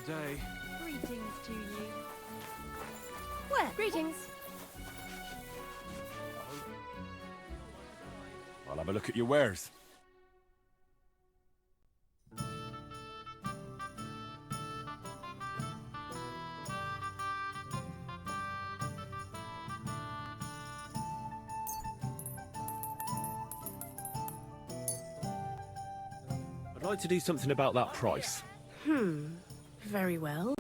day. Greetings to you. Where? Greetings. I'll have a look at your wares. I'd like to do something about that price. Very well.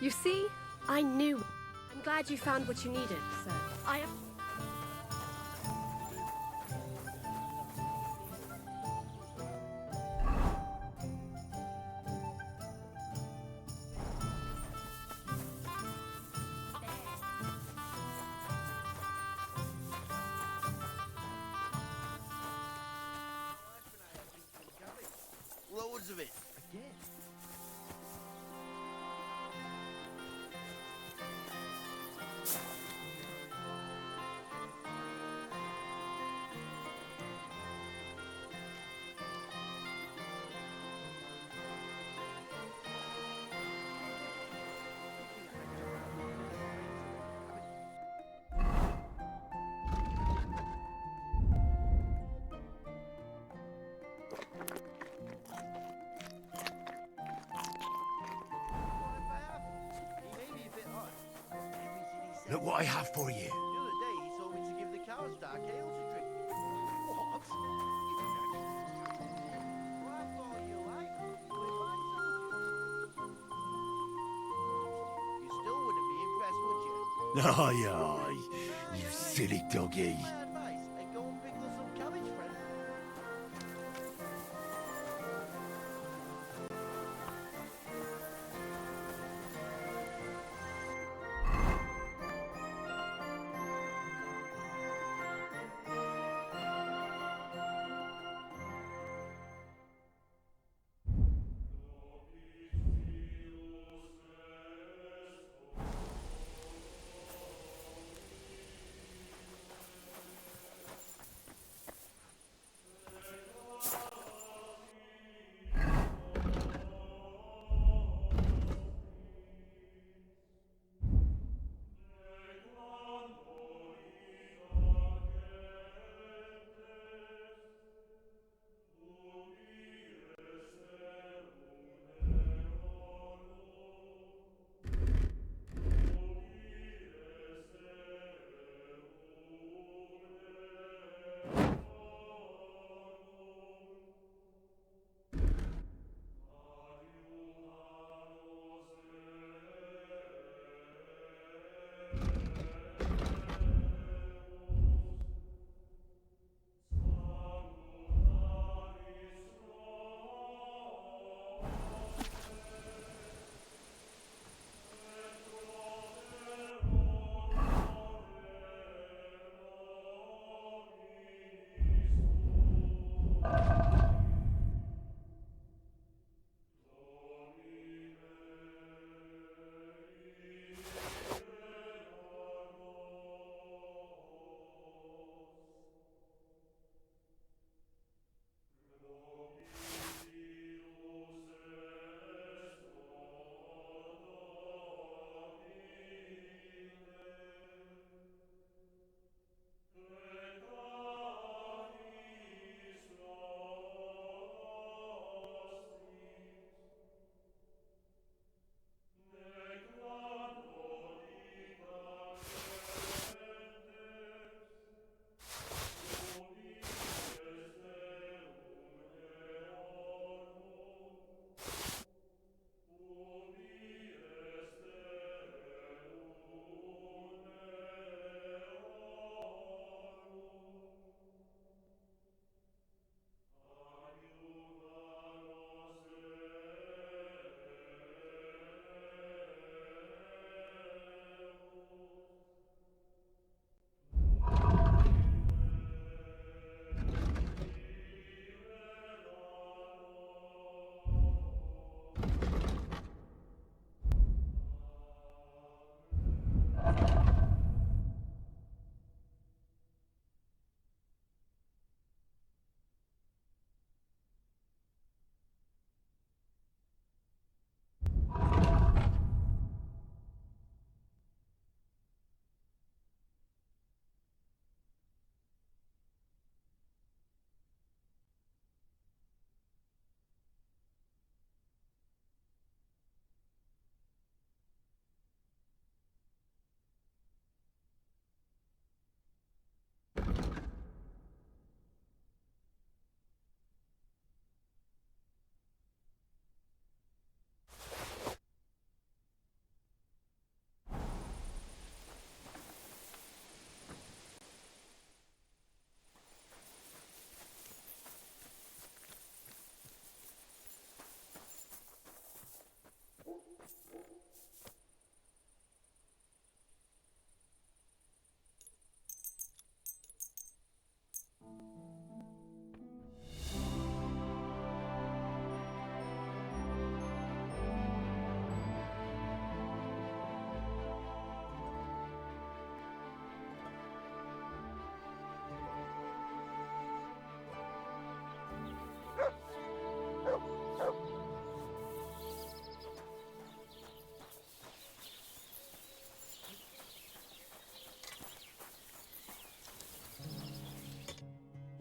You see, I knew. I'm glad you found what you needed, sir. I have... Loads of it. Again. Look what I have for you. The other day he told me to give the cows dark ale to drink. What? Well, I thought you liked it if I told you. You still wouldn't be impressed, would you? Aye, aye, you silly doggy. My advice, and go and pickle some cabbage, friend.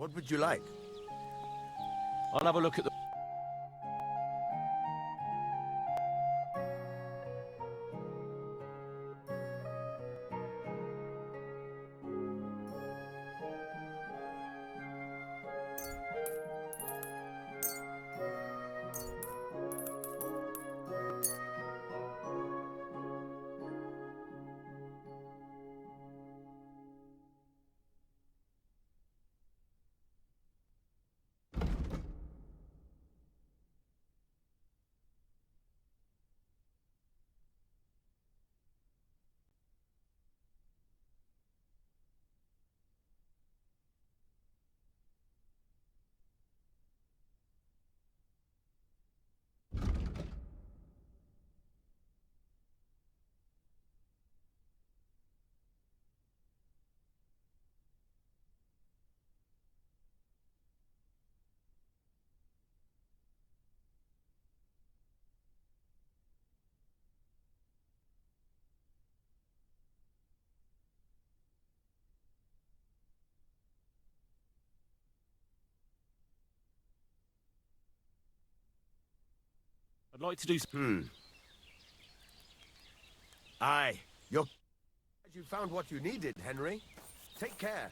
What would you like? I'll have a look at the... I'd like to do... Aye. You're... You found what you needed, Henry. Take care.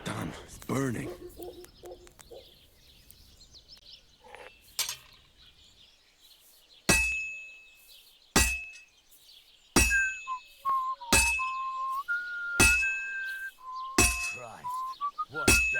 Damn, it's burning. Christ, what a day.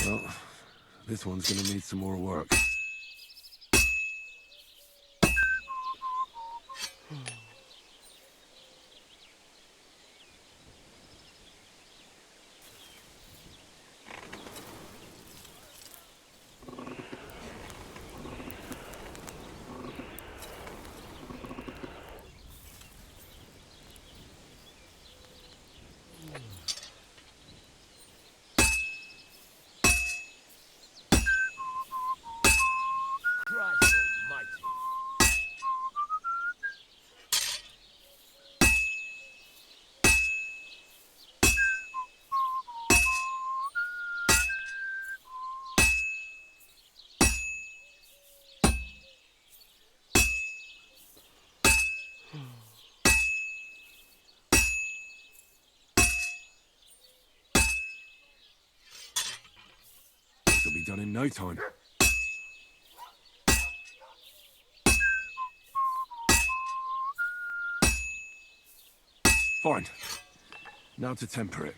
Well, this one's gonna need some more work. Christ almighty. This'll be done in no time. Fine. Now to temper it.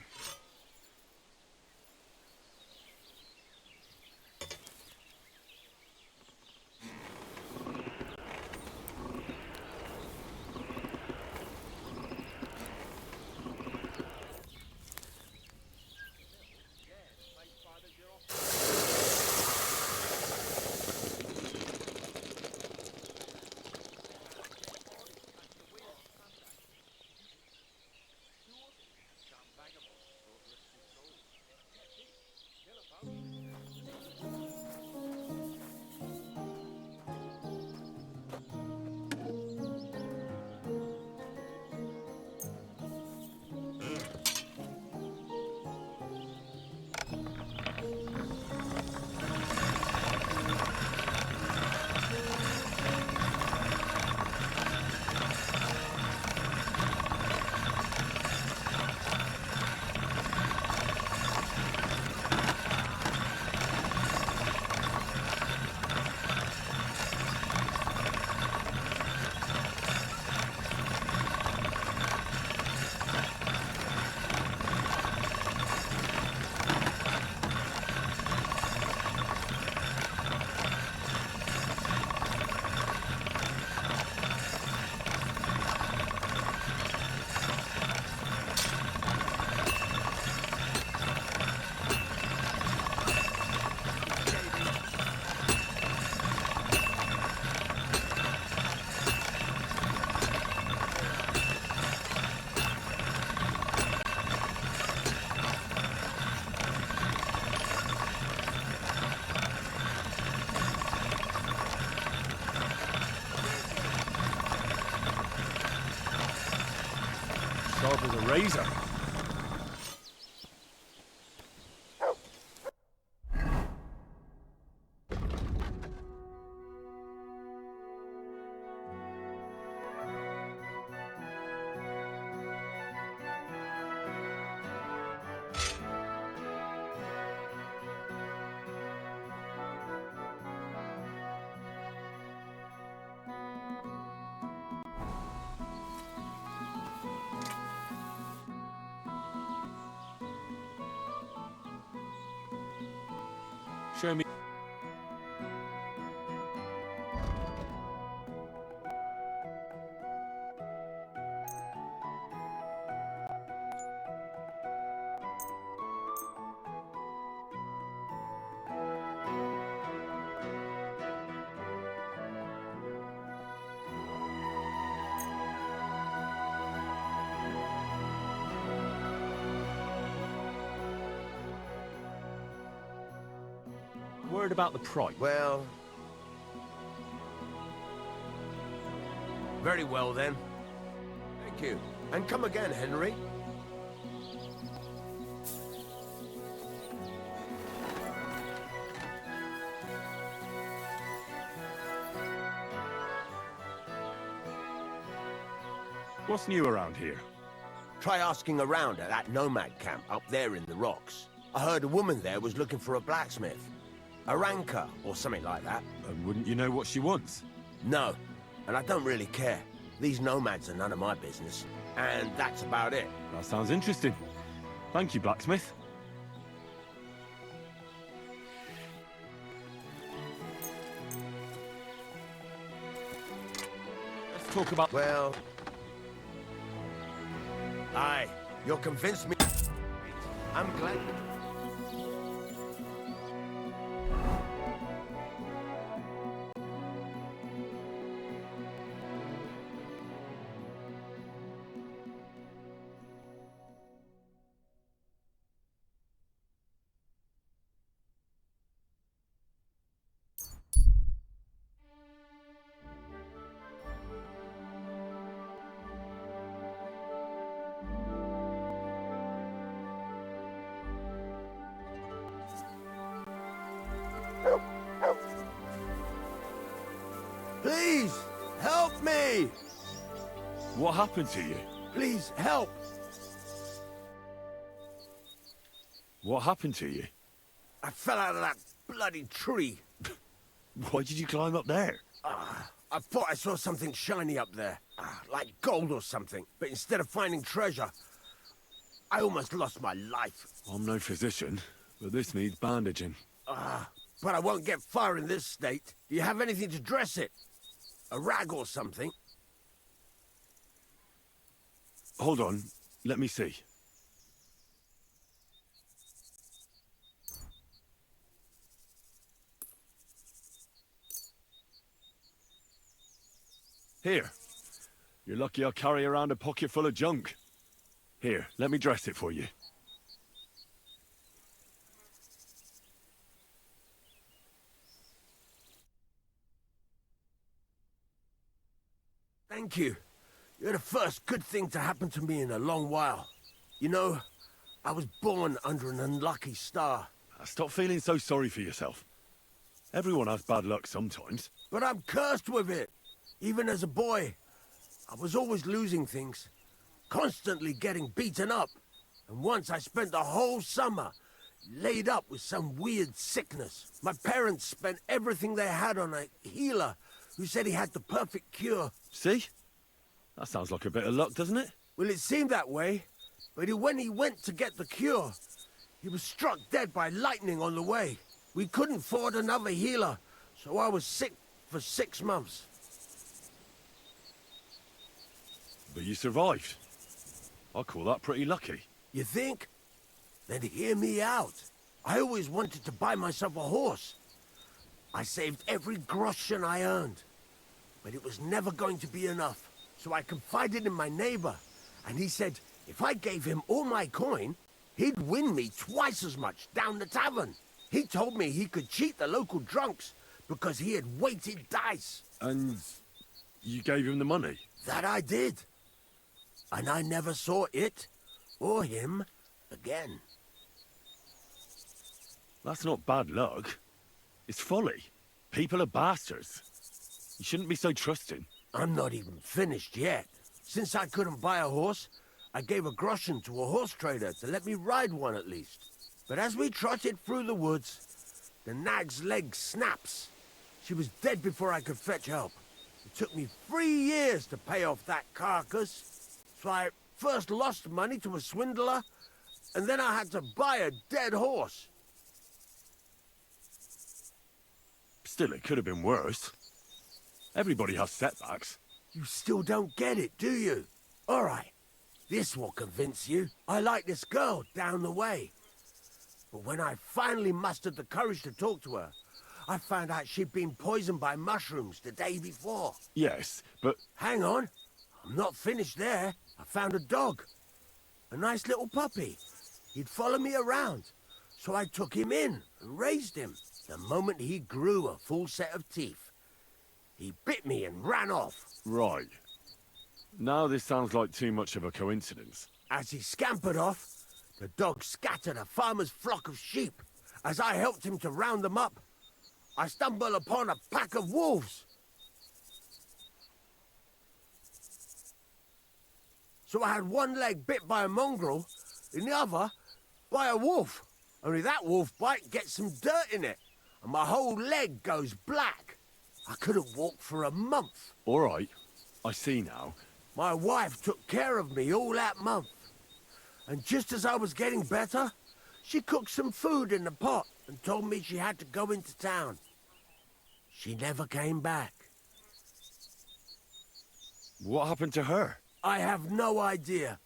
razor. Show me. Worried about the price. Well... Very well, then. Thank you. And come again, Henry. What's new around here? Try asking around at that nomad camp up there in the rocks. I heard a woman there was looking for a blacksmith. A ranker, or something like that. And wouldn't you know what she wants? No, and I don't really care. These nomads are none of my business. And that's about it. That sounds interesting. Thank you, blacksmith. Let's talk about... Well... Aye, you'll convince me. I'm glad... Please, help me! What happened to you? Please, help! What happened to you? I fell out of that bloody tree. Why did you climb up there? I thought I saw something shiny up there, like gold or something. But instead of finding treasure, I almost lost my life. I'm no physician, but this needs bandaging. But I won't get far in this state. Do you have anything to dress it? A rag or something? Hold on, let me see. Here. You're lucky I carry around a pocket full of junk. Here, let me dress it for you. Thank you. You're the first good thing to happen to me in a long while. You know, I was born under an unlucky star. Stop feeling so sorry for yourself. Everyone has bad luck sometimes. But I'm cursed with it. Even as a boy, I was always losing things. Constantly getting beaten up. And once I spent the whole summer laid up with some weird sickness. My parents spent everything they had on a healer who said he had the perfect cure. See? That sounds like a bit of luck, doesn't it? Well, it seemed that way. But when he went to get the cure, he was struck dead by lightning on the way. We couldn't afford another healer, so I was sick for 6 months. But you survived. I call that pretty lucky. You think? Then hear me out. I always wanted to buy myself a horse. I saved every groschen I earned. But it was never going to be enough. So I confided in my neighbor. And he said, if I gave him all my coin, he'd win me twice as much down the tavern. He told me he could cheat the local drunks because he had weighted dice. And you gave him the money? That I did. And I never saw it Or him again. That's not bad luck. It's folly. People are bastards. You shouldn't be so trusting. I'm not even finished yet. Since I couldn't buy a horse, I gave a groschen to a horse trader to let me ride one at least. But as we trotted through the woods, the nag's leg snaps. She was dead before I could fetch help. It took me 3 years to pay off that carcass. So I first lost money to a swindler, and then I had to buy a dead horse. Still, it could have been worse. Everybody has setbacks. You still don't get it, do you? All right, this will convince you. I like this girl down the way. But when I finally mustered the courage to talk to her, I found out she'd been poisoned by mushrooms the day before. Yes, but... Hang on, I'm not finished there. I found a dog. A nice little puppy. He'd follow me around, so I took him in and raised him. The moment he grew a full set of teeth, he bit me and ran off. Right. Now this sounds like too much of a coincidence. As he scampered off, the dog scattered a farmer's flock of sheep. As I helped him to round them up, I stumbled upon a pack of wolves. So I had one leg bit by a mongrel, and the other by a wolf. Only that wolf bite gets some dirt in it, and my whole leg goes black. I couldn't walk for a month. All right, I see now. My wife took care of me all that month. And just as I was getting better, she cooked some food in the pot and told me she had to go into town. She never came back. What happened to her? I have no idea.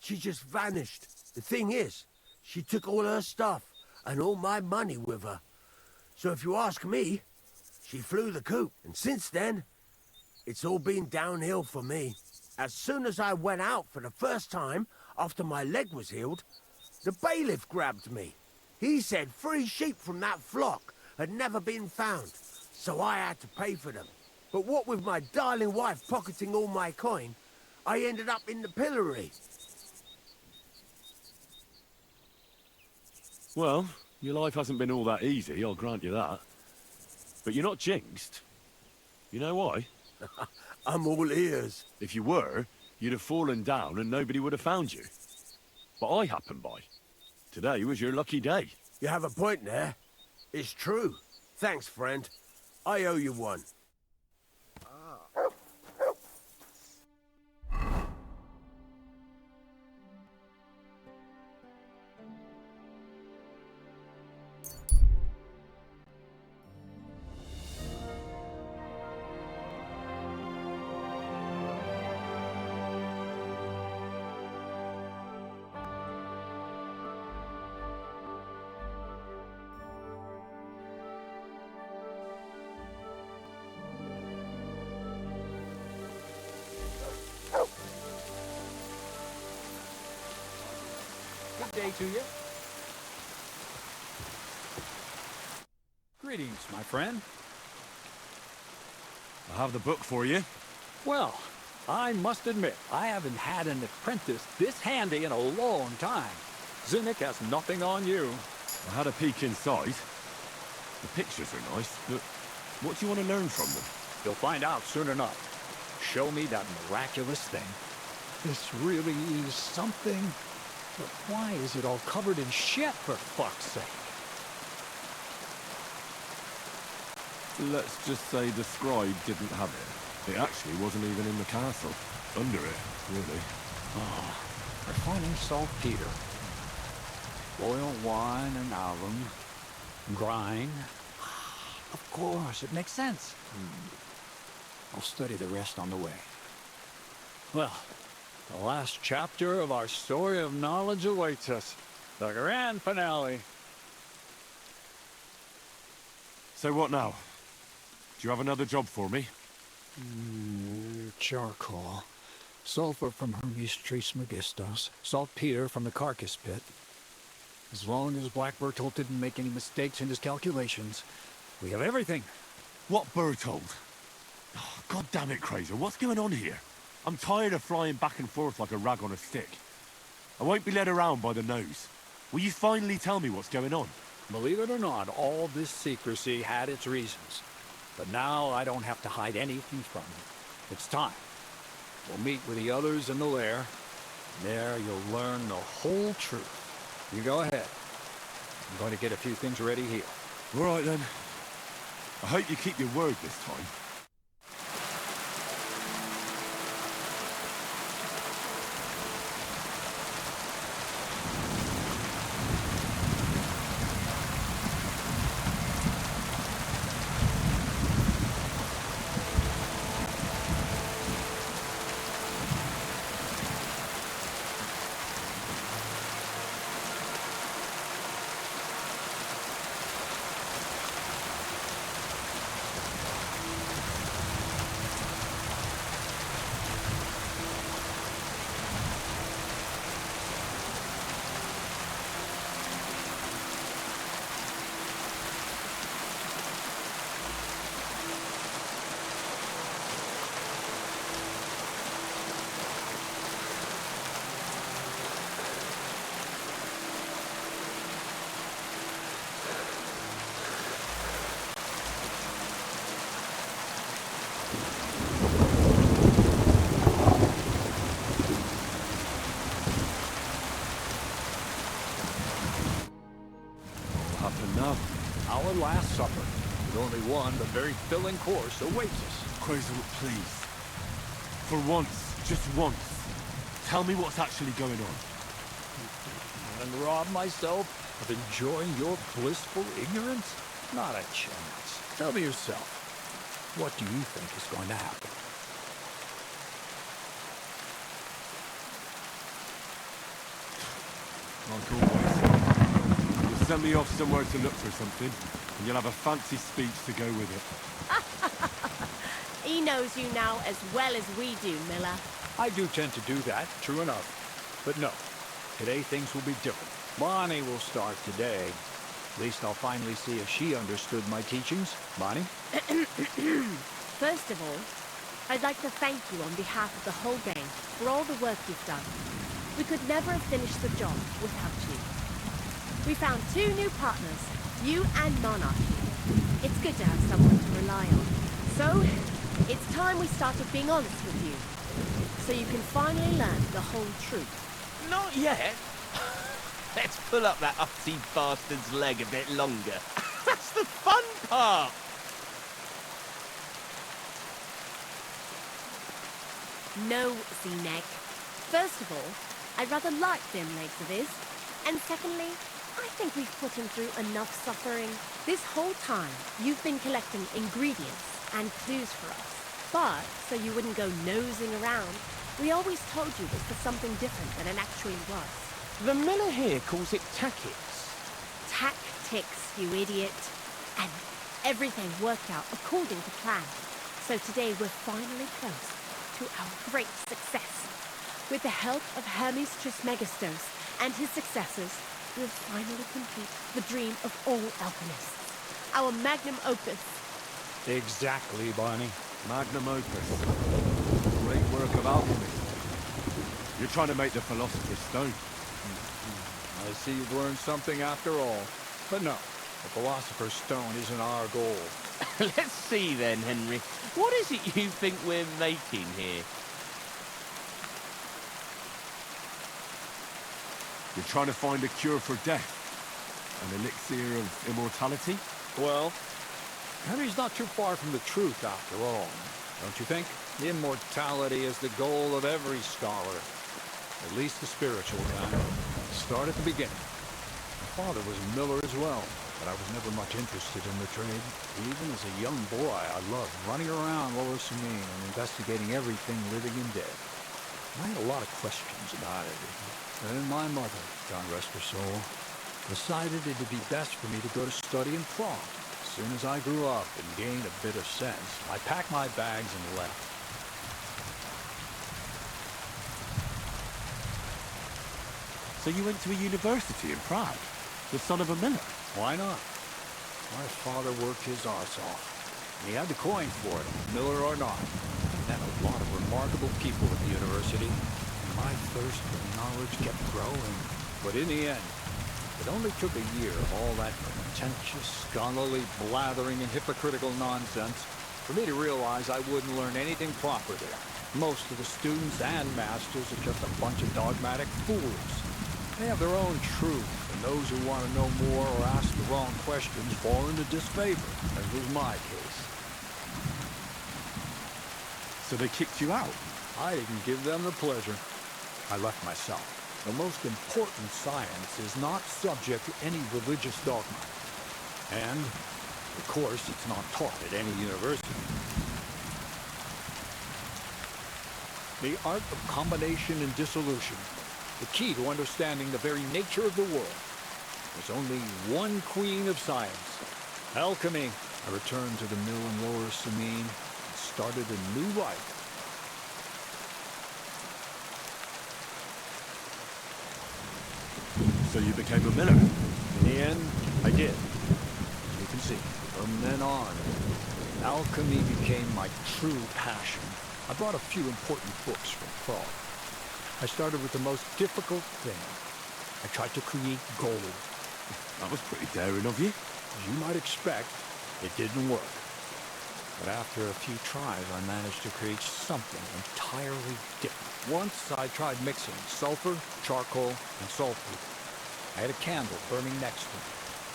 She just vanished. The thing is, she took all her stuff and all my money with her. So if you ask me, she flew the coop. And since then, it's all been downhill for me. As soon as I went out for the first time, after my leg was healed, the bailiff grabbed me. He said 3 sheep from that flock had never been found, so I had to pay for them. But what with my darling wife pocketing all my coin, I ended up in the pillory. Well, your life hasn't been all that easy, I'll grant you that. But you're not jinxed. You know why? I'm all ears. If you were, you'd have fallen down and nobody would have found you. But I happened by. Today was your lucky day. You have a point there. It's true. Thanks, friend. I owe you one. Good day to you. Greetings, my friend. I have the book for you. Well, I must admit, I haven't had an apprentice this handy in a long time. Zinnik has nothing on you. I had a peek inside. The pictures are nice, but what do you want to learn from them? You'll find out soon enough. Show me that miraculous thing. This really is something. But why is it all covered in shit, for fuck's sake? Let's just say the scribe didn't have it. It actually wasn't even in the castle. Under it, really. Oh, refining saltpeter. Boil wine and alum. Grind. Of course, it makes sense. I'll study the rest on the way. Well, the last chapter of our story of knowledge awaits us. The grand finale. So what now? Do you have another job for me? Charcoal. Sulfur from Hermes Trismegistos. Saltpeter from the carcass pit. As long as Black Bertolt didn't make any mistakes in his calculations, we have everything. What Bertold? Oh, God damn it, Crazer, what's going on here? I'm tired of flying back and forth like a rag on a stick. I won't be led around by the nose. Will you finally tell me what's going on? Believe it or not, all this secrecy had its reasons. But now I don't have to hide anything from you. It's time. We'll meet with the others in the lair. There you'll learn the whole truth. You go ahead. I'm going to get a few things ready here. All right then. I hope you keep your word this time. Our last supper, with only one but very filling course, awaits us. Quasar, please. For once, just once, tell me what's actually going on. And rob myself of enjoying your blissful ignorance? Not a chance. Tell me yourself, what do you think is going to happen? Like always. You'll send me off somewhere to look for something, and you'll have a fancy speech to go with it. He knows you now as well as we do, Miller. I do tend to do that, true enough. But no, today things will be different. Bonnie will start today. At least I'll finally see if she understood my teachings. Bonnie? First of all, I'd like to thank you on behalf of the whole gang for all the work you've done. We could never have finished the job without you. We found 2 new partners, you and Monarchy. It's good to have someone to rely on. So, it's time we started being honest with you. So you can finally learn the whole truth. Not yet. Let's pull up that uppity bastard's leg a bit longer. That's the fun part! No, Z-Neck. First of all, I'd rather like them legs of his. And secondly, I think we've put him through enough suffering. This whole time, you've been collecting ingredients and clues for us. But, so you wouldn't go nosing around, we always told you this was something different than it actually was. The miller here calls it tactics. Tactics, you idiot. And everything worked out according to plan. So today we're finally close to our great success. With the help of Hermes Trismegistos and his successors, we'll finally complete the dream of all alchemists. Our magnum opus. Exactly, Bonnie. Magnum opus. Great work of alchemy. You're trying to make the Philosopher's Stone. I see you've learned something after all. But no, the Philosopher's Stone isn't our goal. Let's see then, Henry. What is it you think we're making here? You're trying to find a cure for death. An elixir of immortality? Well, Henry's not too far from the truth after all, don't you think? Immortality is the goal of every scholar. At least the spiritual kind. Start at the beginning. My father was a miller as well, but I was never much interested in the trade. Even as a young boy, I loved running around Lower Samine and investigating everything living and dead. I had a lot of questions about everything. Then my mother, God rest her soul, decided it would be best for me to go to study in Prague. As soon as I grew up and gained a bit of sense, I packed my bags and left. So you went to a university in Prague? The son of a miller? Why not? My father worked his arse off. And he had the coin for it, miller or not. He met a lot of remarkable people at the university. My thirst for knowledge kept growing. But in the end, it only took a year of all that pretentious, scholarly blathering and hypocritical nonsense for me to realize I wouldn't learn anything proper there. Most of the students and masters are just a bunch of dogmatic fools. They have their own truth, and those who want to know more or ask the wrong questions fall into disfavor, as was my case. So they kicked you out? I didn't give them the pleasure. I left myself. The most important science is not subject to any religious dogma. And, of course, it's not taught at any university. The art of combination and dissolution, the key to understanding the very nature of the world. There's only one queen of science, alchemy. I returned to the mill in Lower Samine and started a new life. So you became a miller? In the end, I did. You can see, from then on, alchemy became my true passion. I brought a few important books from Prague. I started with the most difficult thing. I tried to create gold. That was pretty daring of you. As you might expect, it didn't work. But after a few tries, I managed to create something entirely different. Once I tried mixing sulfur, charcoal, and sulfur. I had a candle burning next to me.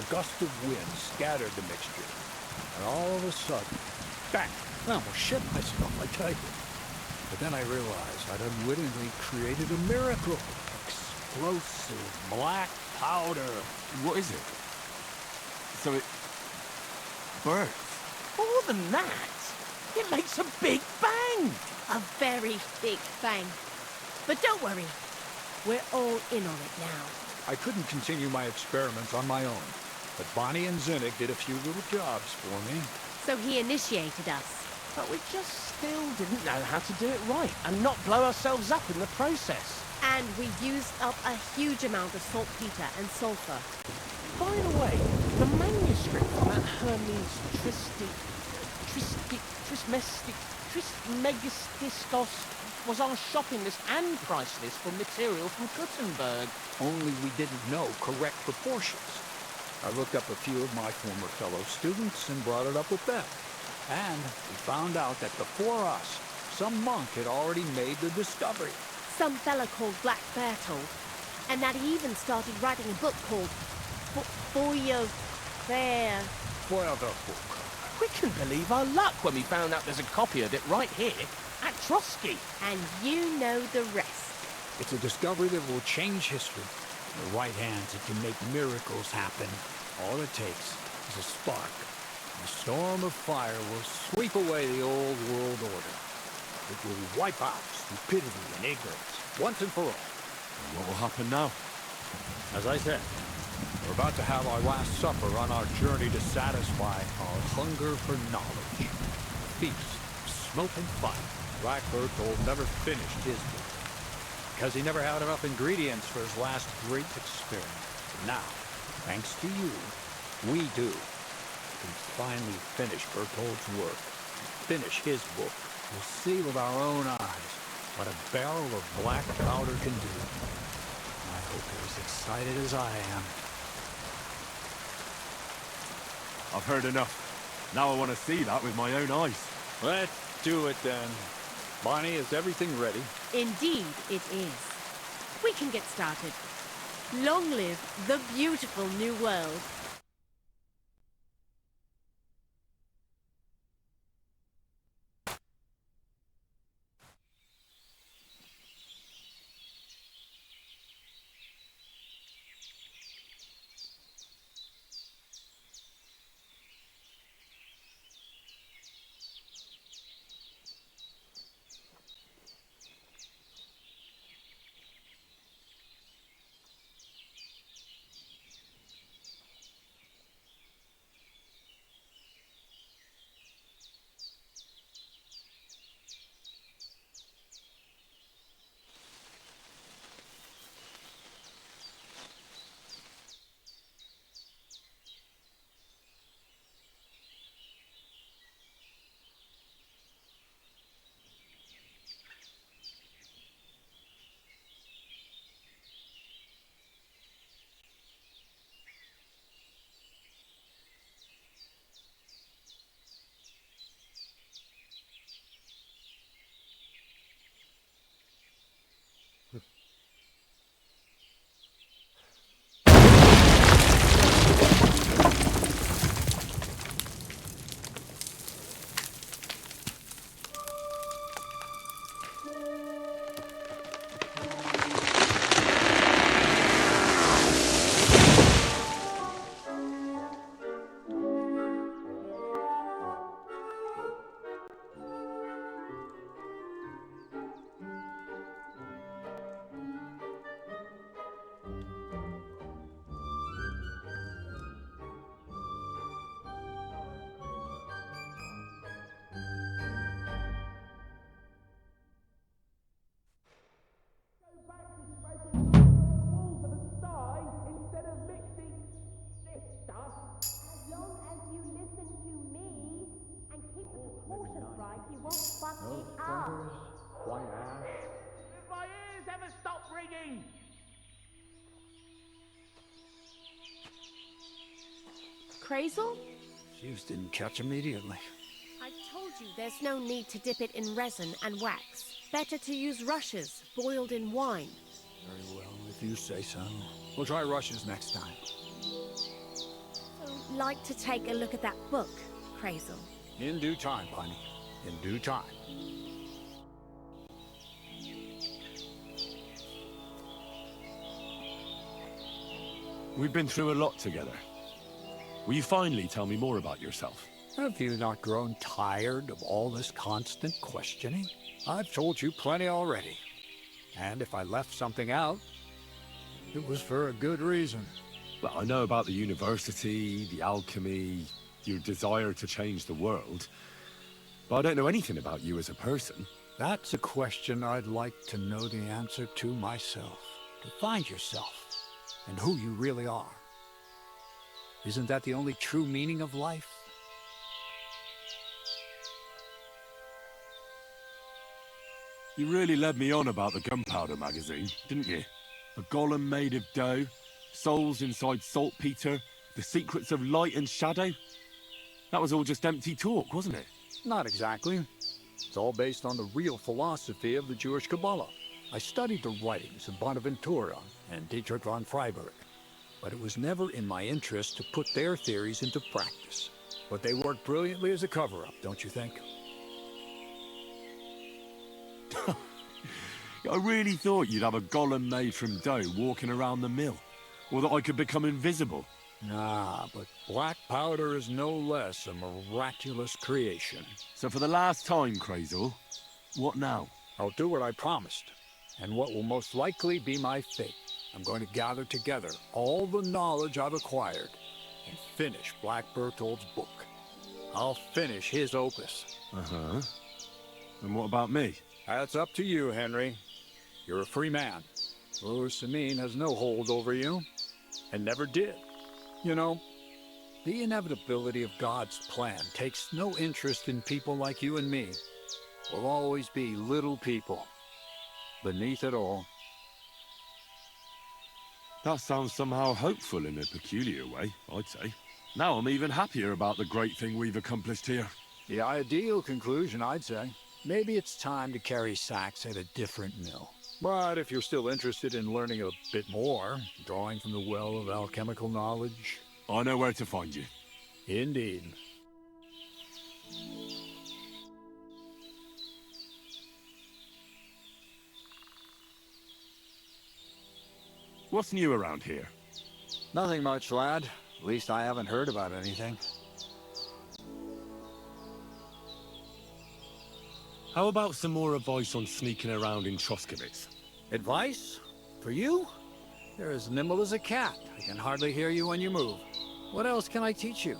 A gust of wind scattered the mixture. And all of a sudden, bang! I almost shit myself, I tell you. But then I realized I'd unwittingly created a miracle. Explosive black powder. What is it? So it burns? More than that, it makes a big bang. A very big bang. But don't worry, we're all in on it now. I couldn't continue my experiments on my own, but Bonnie and Zinnik did a few little jobs for me. So he initiated us. But we just still didn't know how to do it right and not blow ourselves up in the process. And we used up a huge amount of saltpeter and sulfur. By the way, the manuscript from that Hermes Trismegistos was our shopping list and price list for material from Gutenberg. Only we didn't know correct proportions. I looked up a few of my former fellow students and brought it up with them. And we found out that before us, some monk had already made the discovery. Some fella called Black Bertold. And that he even started writing a book called Feuerwehr. Feuerwehrbuch. We couldn't believe our luck when we found out there's a copy of it right here at Trotsky. And you know the rest. It's a discovery that will change history. In the right hands, it can make miracles happen. All it takes is a spark. A storm of fire will sweep away the old world order. It will wipe out stupidity and ignorance, once and for all. And what will happen now? As I said, we're about to have our last supper on our journey to satisfy our hunger for knowledge. A feast of smoke and fire. Black Bertold never finished his book, because he never had enough ingredients for his last great experiment. But now, thanks to you, we do. We can finally finish Bertold's work, finish his book. We'll see with our own eyes what a barrel of black powder can do. I hope you're as excited as I am. I've heard enough. Now I want to see that with my own eyes. Let's do it then. Bonnie, is everything ready? Indeed it is. We can get started. Long live the beautiful new world. He won't fucking No up. thunders, white ash. If my ears ever stop ringing! Crazel? Fuse didn't catch immediately. I told you there's no need to dip it in resin and wax. Better to use rushes, boiled in wine. Very well, if you say so. We'll try rushes next time. So, like to take a look at that book, Crazel? In due time, Bunny. In due time. We've been through a lot together. Will you finally tell me more about yourself? Have you not grown tired of all this constant questioning? I've told you plenty already. And if I left something out, it was for a good reason. Well, I know about the university, the alchemy, your desire to change the world, but I don't know anything about you as a person. That's a question I'd like to know the answer to myself. To find yourself and who you really are. Isn't that the only true meaning of life? You really led me on about the Gunpowder magazine, didn't you? A golem made of dough, souls inside saltpeter, the secrets of light and shadow. That was all just empty talk, wasn't it? Not exactly. It's all based on the real philosophy of the Jewish Kabbalah. I studied the writings of Bonaventura and Dietrich von Freiberg, but it was never in my interest to put their theories into practice. But they worked brilliantly as a cover-up, don't you think? I really thought you'd have a golem made from dough walking around the mill, or that I could become invisible. Nah, but black powder is no less a miraculous creation. So for the last time, Crazel, what now? I'll do what I promised, and what will most likely be my fate. I'm going to gather together all the knowledge I've acquired and finish Black Berthold's book. I'll finish his opus. Uh-huh. And what about me? That's up to you, Henry. You're a free man. Lord Samine has no hold over you, and never did. You know, the inevitability of God's plan takes no interest in people like you and me. We'll always be little people, beneath it all. That sounds somehow hopeful in a peculiar way, I'd say. Now I'm even happier about the great thing we've accomplished here. The ideal conclusion, I'd say. Maybe it's time to carry sacks at a different mill. But if you're still interested in learning a bit more, drawing from the well of alchemical knowledge... I know where to find you. Indeed. What's new around here? Nothing much, lad. At least I haven't heard about anything. How about some more advice on sneaking around in Troskowitz? Advice? For you? You're as nimble as a cat. I can hardly hear you when you move. What else can I teach you?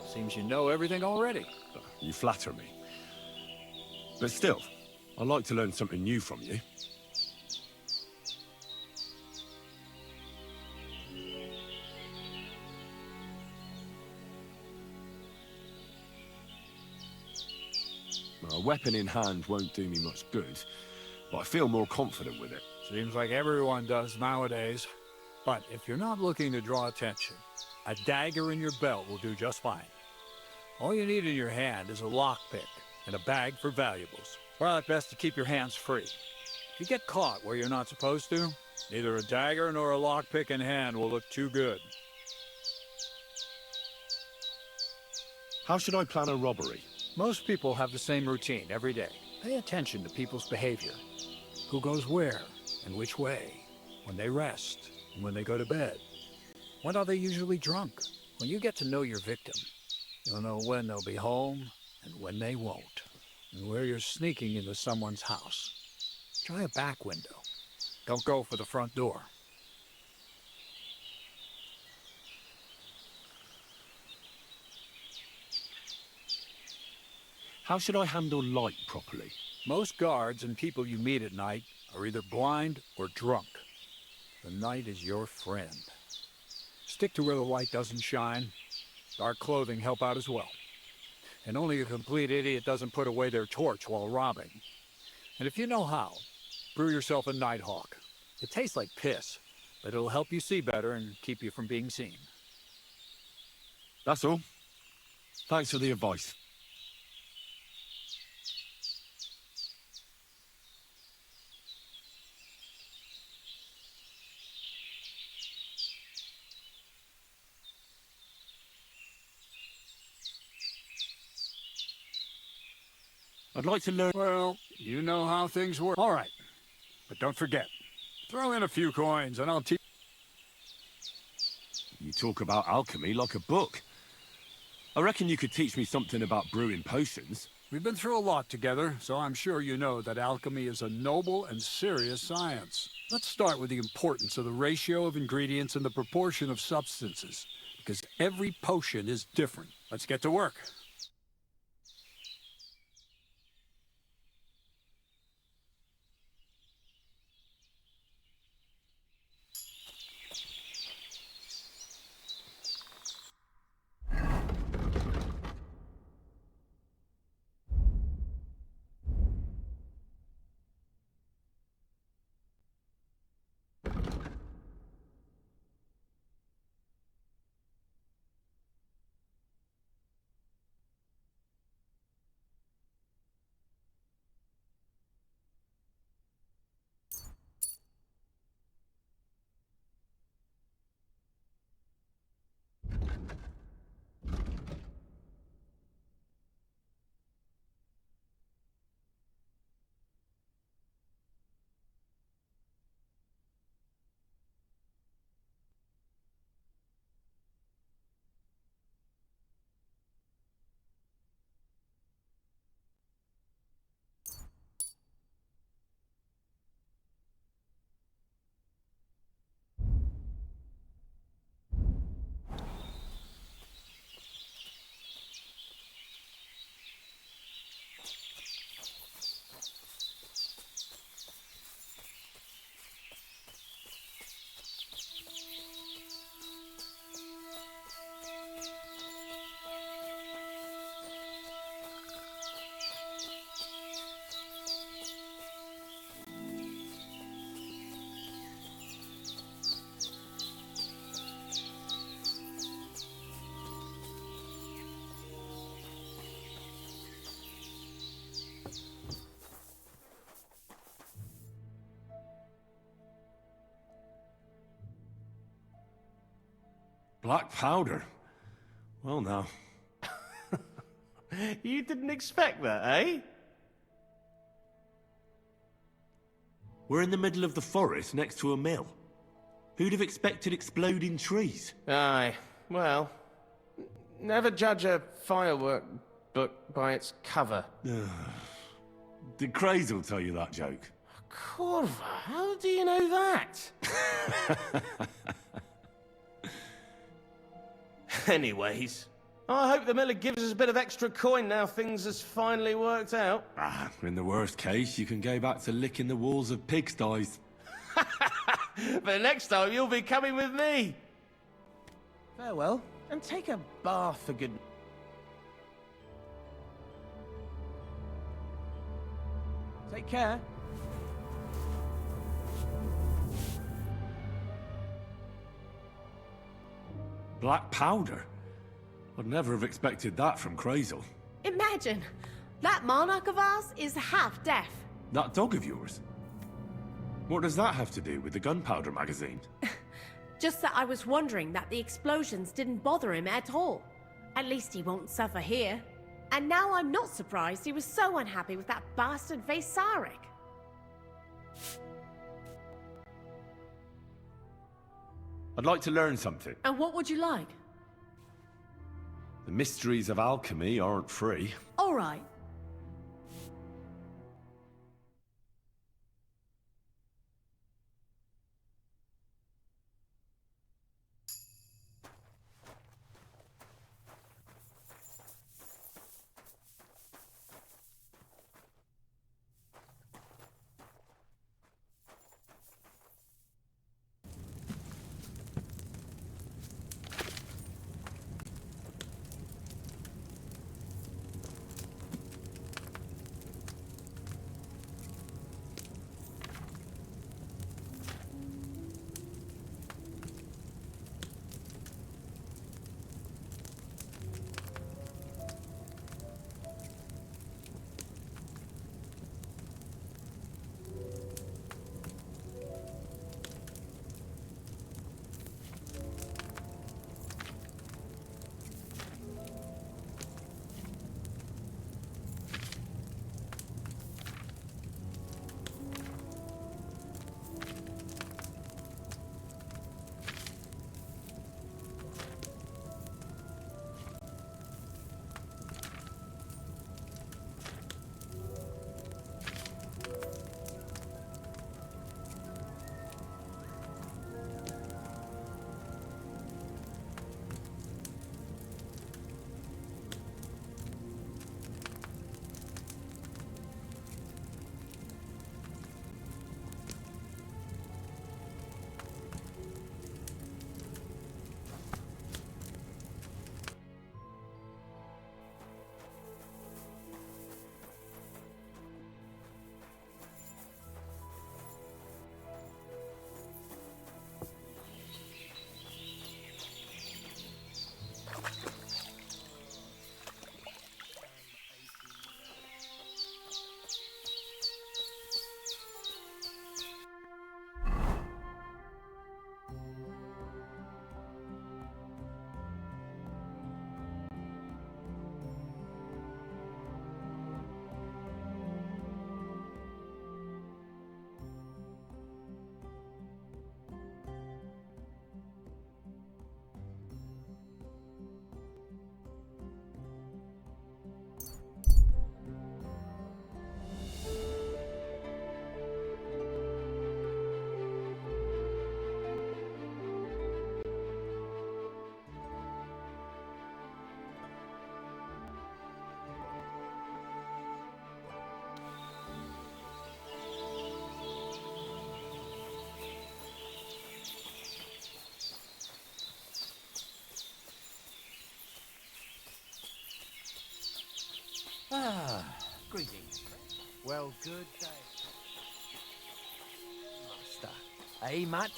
Seems you know everything already. You flatter me. But still, I'd like to learn something new from you. A weapon in hand won't do me much good, but I feel more confident with it. Seems like everyone does nowadays. But if you're not looking to draw attention, a dagger in your belt will do just fine. All you need in your hand is a lockpick and a bag for valuables. Well, it's best to keep your hands free. If you get caught where you're not supposed to, neither a dagger nor a lockpick in hand will look too good. How should I plan a robbery? Most people have the same routine every day. Pay attention to people's behavior. Who goes where and which way, when they rest and when they go to bed. When are they usually drunk? When you get to know your victim, you'll know when they'll be home and when they won't, and where you're sneaking into someone's house. Try a back window. Don't go for the front door. How should I handle light properly? Most guards and people you meet at night are either blind or drunk. The night is your friend. Stick to where the light doesn't shine. Dark clothing help out as well. And only a complete idiot doesn't put away their torch while robbing. And if you know how, brew yourself a Nighthawk. It tastes like piss, but it'll help you see better and keep you from being seen. That's all. Thanks for the advice. I'd like to learn... Well, you know how things work. All right, but don't forget, throw in a few coins and I'll teach... You talk about alchemy like a book. I reckon you could teach me something about brewing potions. We've been through a lot together, so I'm sure you know that alchemy is a noble and serious science. Let's start with the importance of the ratio of ingredients and the proportion of substances, because every potion is different. Let's get to work. Black powder? Well now. You didn't expect that, eh? We're in the middle of the forest next to a mill. Who'd have expected exploding trees? Aye, well, never judge a firework book by its cover. Did Crazel tell you that joke? Corva, how do you know that? Anyways, I hope the miller gives us a bit of extra coin now things has finally worked out. In the worst case, you can go back to licking the walls of pigsties. But next time you'll be coming with me. Farewell, and take a bath for good... Take care. Black powder? I'd never have expected that from Crazel. Imagine, that monarch of ours is half deaf. That dog of yours? What does that have to do with the gunpowder magazine? Just that I was wondering that the explosions didn't bother him at all. At least he won't suffer here. And now I'm not surprised he was so unhappy with that bastard Vasarik. I'd like to learn something. And what would you like? The mysteries of alchemy aren't free. All right. Greetings. Well, good day. Master. Hey, Matt?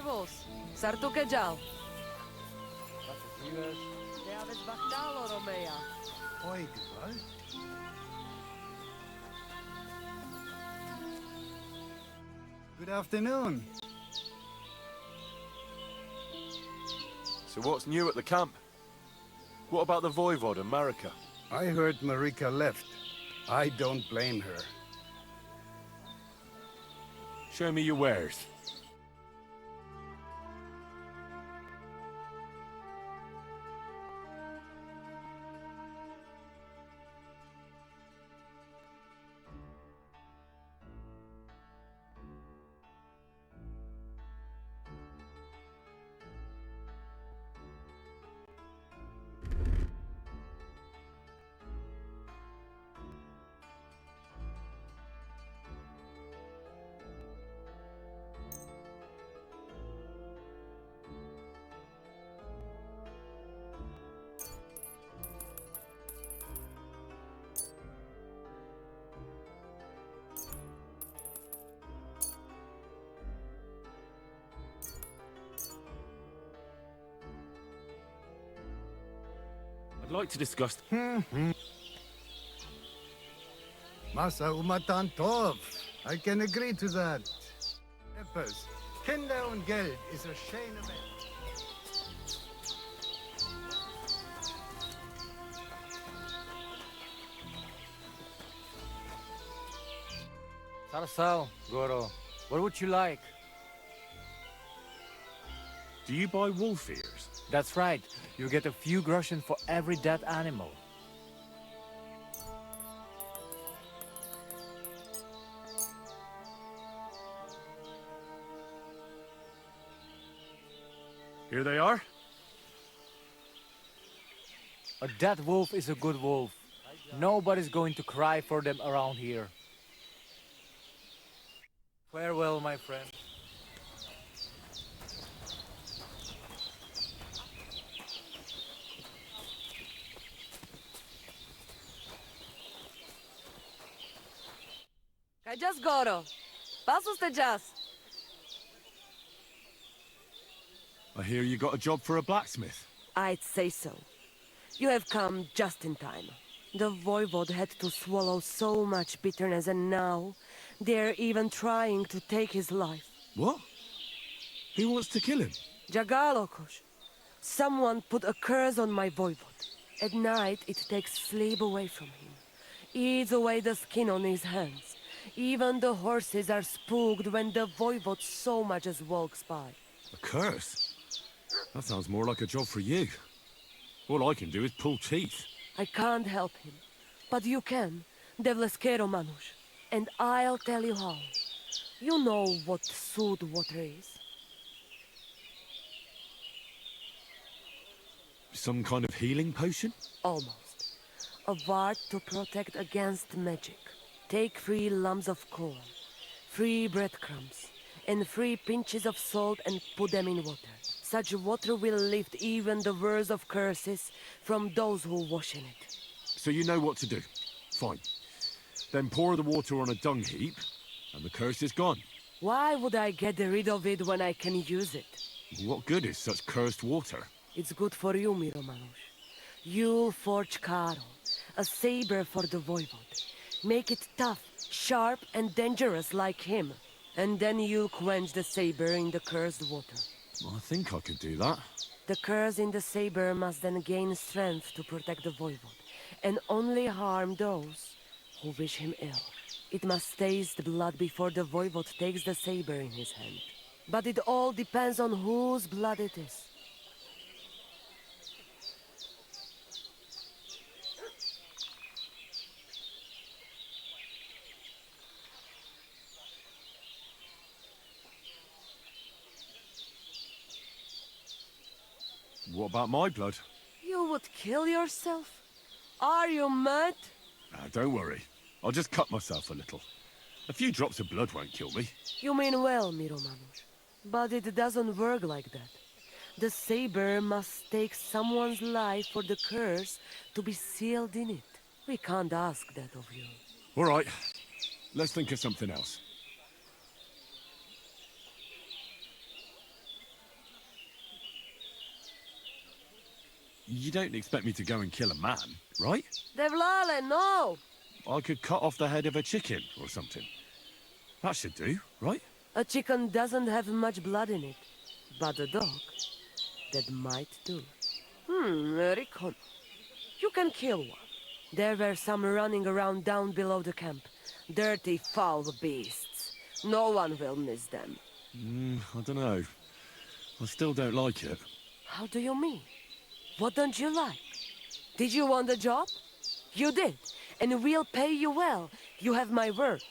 Servus. Sartu keďal. Ja vec bachtalo, Romeja. Oi, what? Good afternoon. So what's new at the camp? What about the Voivod and Marika? I heard Marika left. I don't blame her. Show me your wares. I'd like to discuss... Masa umatan tov. I can agree to that. Peppers, Kinder und Geld is a shame of it. Sarsal, Goro. What would you like? Do you buy wolf ears? That's right. You get a few groschen for every dead animal. Here they are. A dead wolf is a good wolf. Nobody's going to cry for them around here. Farewell, my friend. Kaďas, Goro. Pasus teďas. I hear you got a job for a blacksmith. I'd say so. You have come just in time. The Voivod had to swallow so much bitterness, and now they're even trying to take his life. What? Who wants to kill him? Jagalokos. Someone put a curse on my Voivod. At night, it takes sleep away from him. Eats away the skin on his hands. Even the horses are spooked when the Voivod so much as walks by. A curse? That sounds more like a job for you. All I can do is pull teeth. I can't help him. But you can, Devleskero Manush. And I'll tell you how. You know what sooth water is. Some kind of healing potion? Almost. A ward to protect against magic. Take 3 lumps of corn, 3 breadcrumbs, and 3 pinches of salt and put them in water. Such water will lift even the worst of curses from those who wash in it. So you know what to do. Fine. Then pour the water on a dung heap, and the curse is gone. Why would I get rid of it when I can use it? What good is such cursed water? It's good for you, Miromanush. You'll forge Karo, a saber for the Voivod. Make it tough, sharp, and dangerous like him. And then you'll quench the saber in the cursed water. I think I could do that. The curse in the saber must then gain strength to protect the Voivod, and only harm those who wish him ill. It must taste blood before the voivode takes the saber in his hand. But it all depends on whose blood it is. What about my blood? You would kill yourself? Are you mad? Don't worry. I'll just cut myself a little. A few drops of blood won't kill me. You mean well, Miromanusz. But it doesn't work like that. The saber must take someone's life for the curse to be sealed in it. We can't ask that of you. All right. Let's think of something else. You don't expect me to go and kill a man, right? Devlale, no! I could cut off the head of a chicken or something. That should do, right? A chicken doesn't have much blood in it. But a dog, that might do. Recon. You can kill one. There were some running around down below the camp. Dirty, foul beasts. No one will miss them. I don't know. I still don't like it. How do you mean? What don't you like? Did you want the job? You did. And we'll pay you well. You have my word.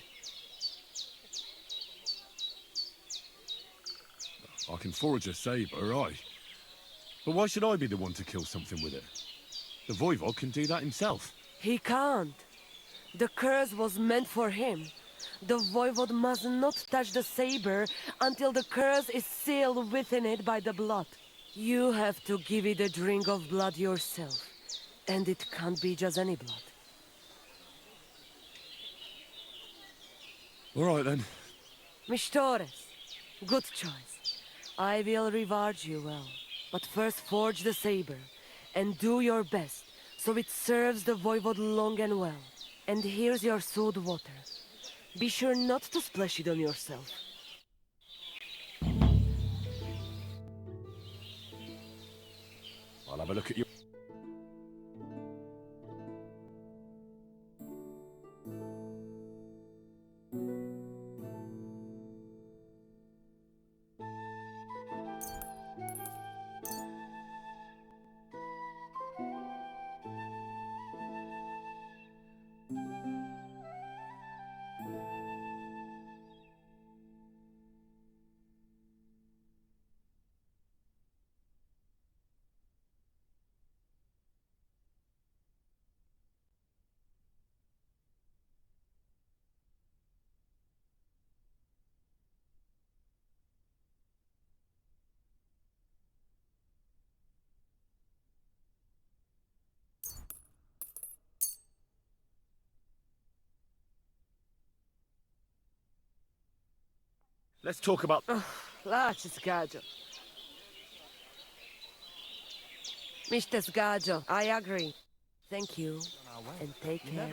I can forge a saber, aye. But why should I be the one to kill something with it? The Voivod can do that himself. He can't. The curse was meant for him. The Voivod must not touch the saber until the curse is sealed within it by the blood. You have to give it a drink of blood yourself. And it can't be just any blood. All right, then. Mistores, good choice. I will reward you well. But first forge the saber, and do your best, so it serves the Voivod long and well. And here's your sewed water. Be sure not to splash it on yourself. I'll have a look at you. Let's talk about... Laci Sgaggio. Mr. Sgaggio, I agree. Thank you, and take care.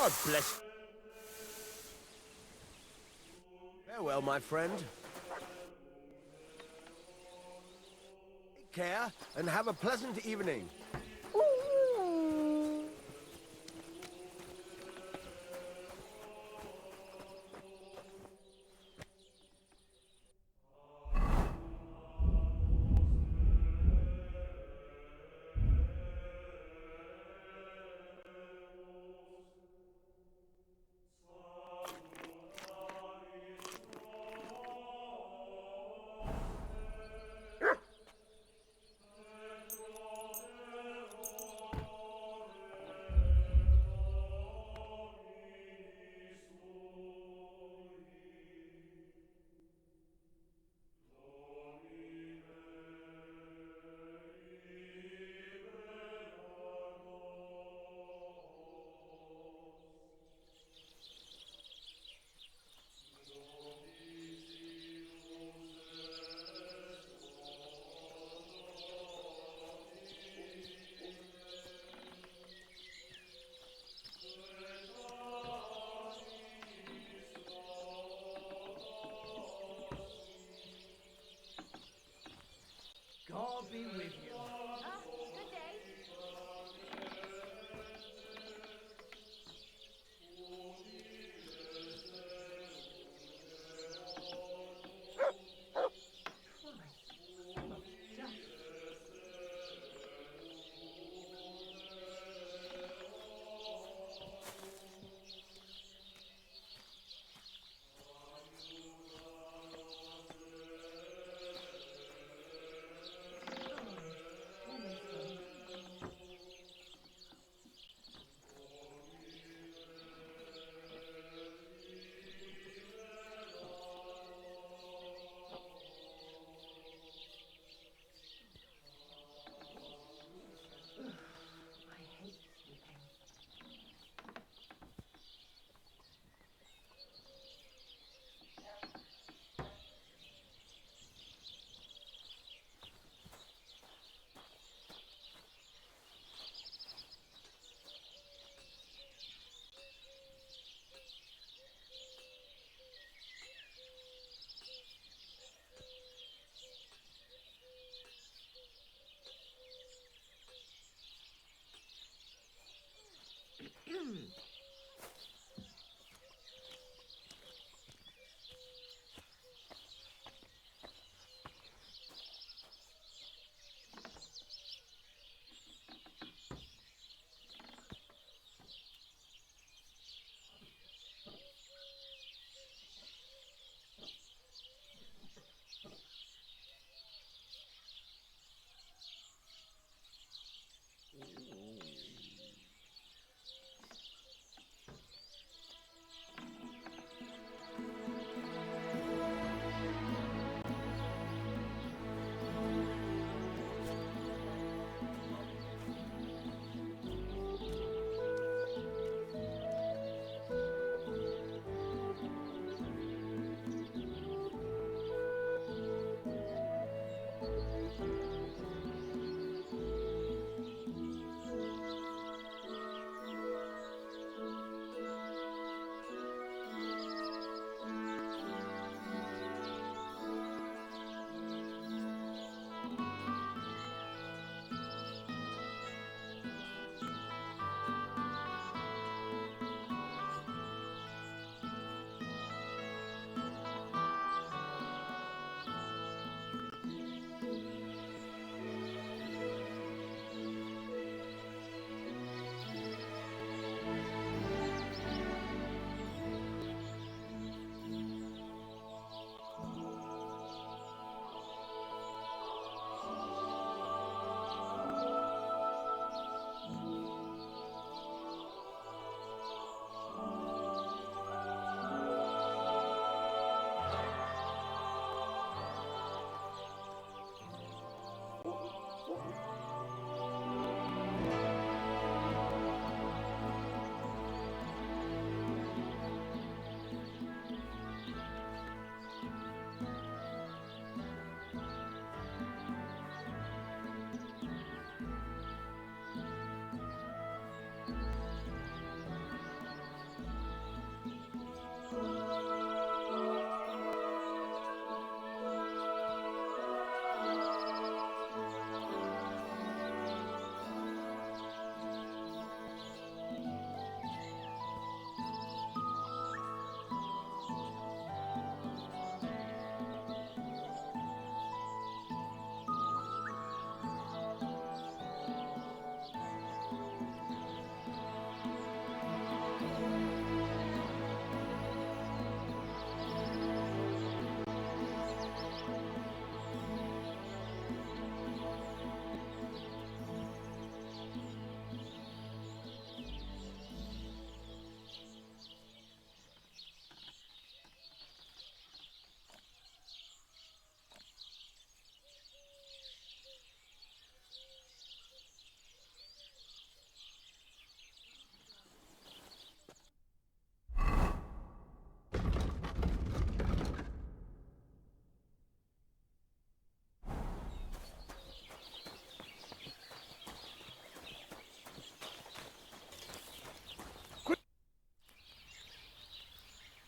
God bless. Farewell, my friend. care and have a pleasant evening. God be with you. Good day.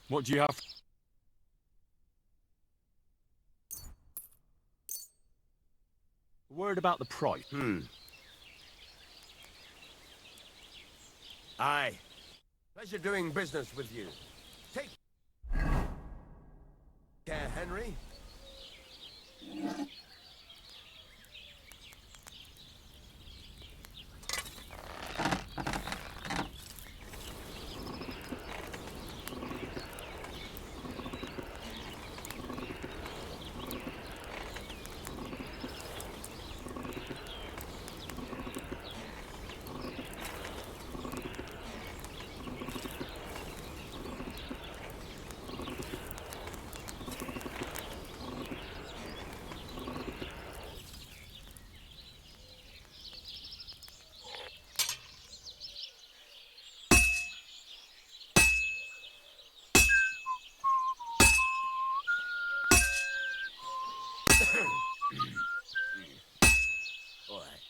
What do you have? Word about the price. Aye. Pleasure doing business with you. Take care, Henry. All right.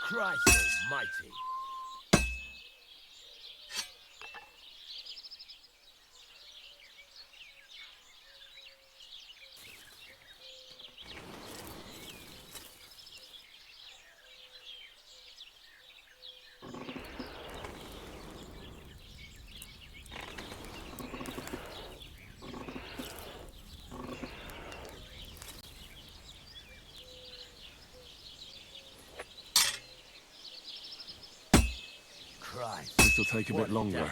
Christ almighty. Christ. This'll take a What bit longer. damn-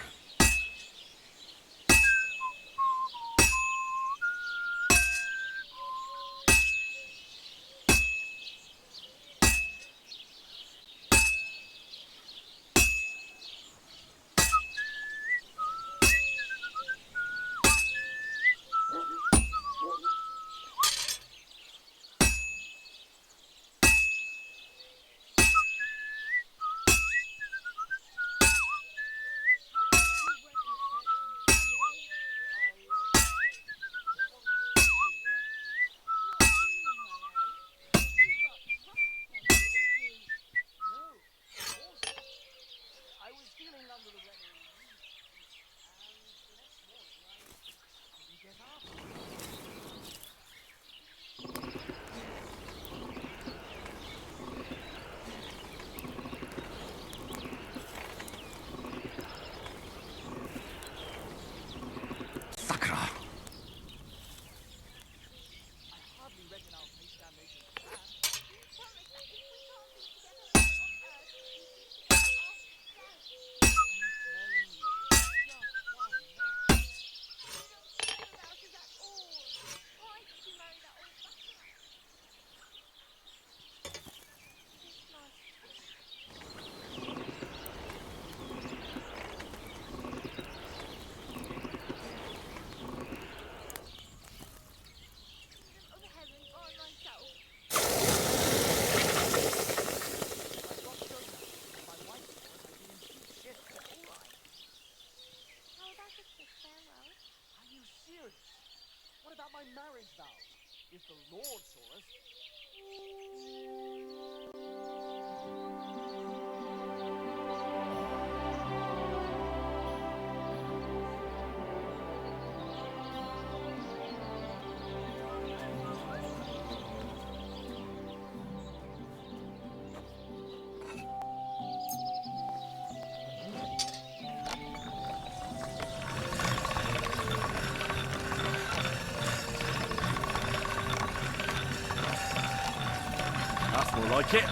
Sakra! What about my marriage vows? If the Lord saw us, That's more like it.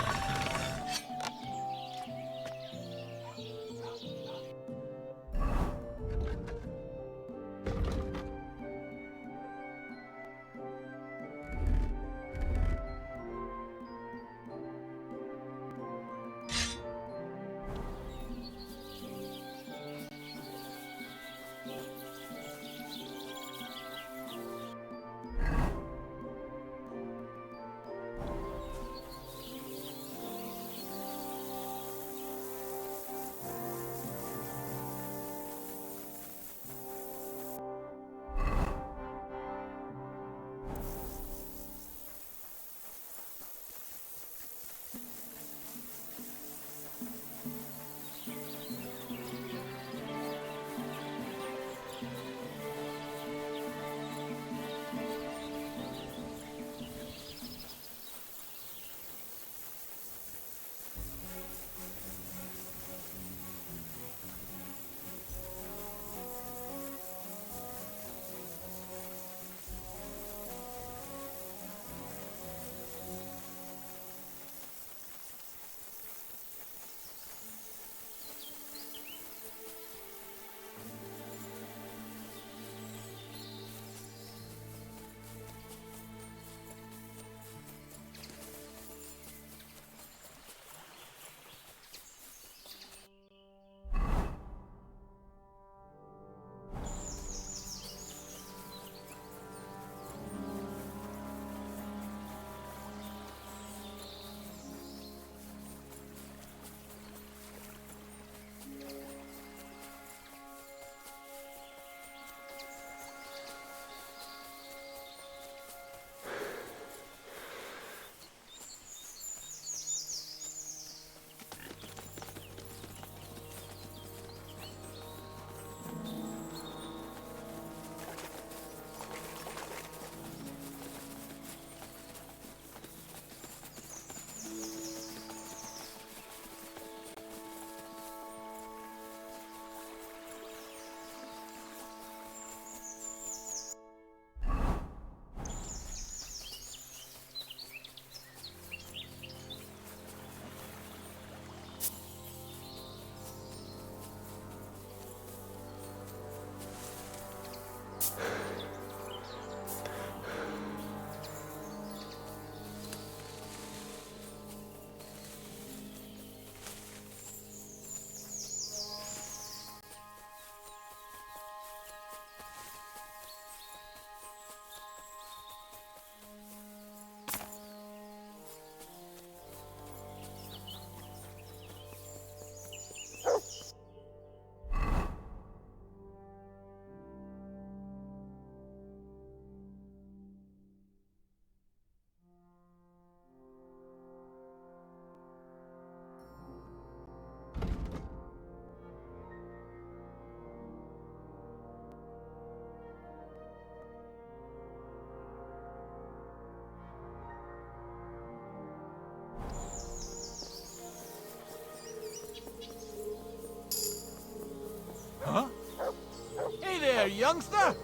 youngster.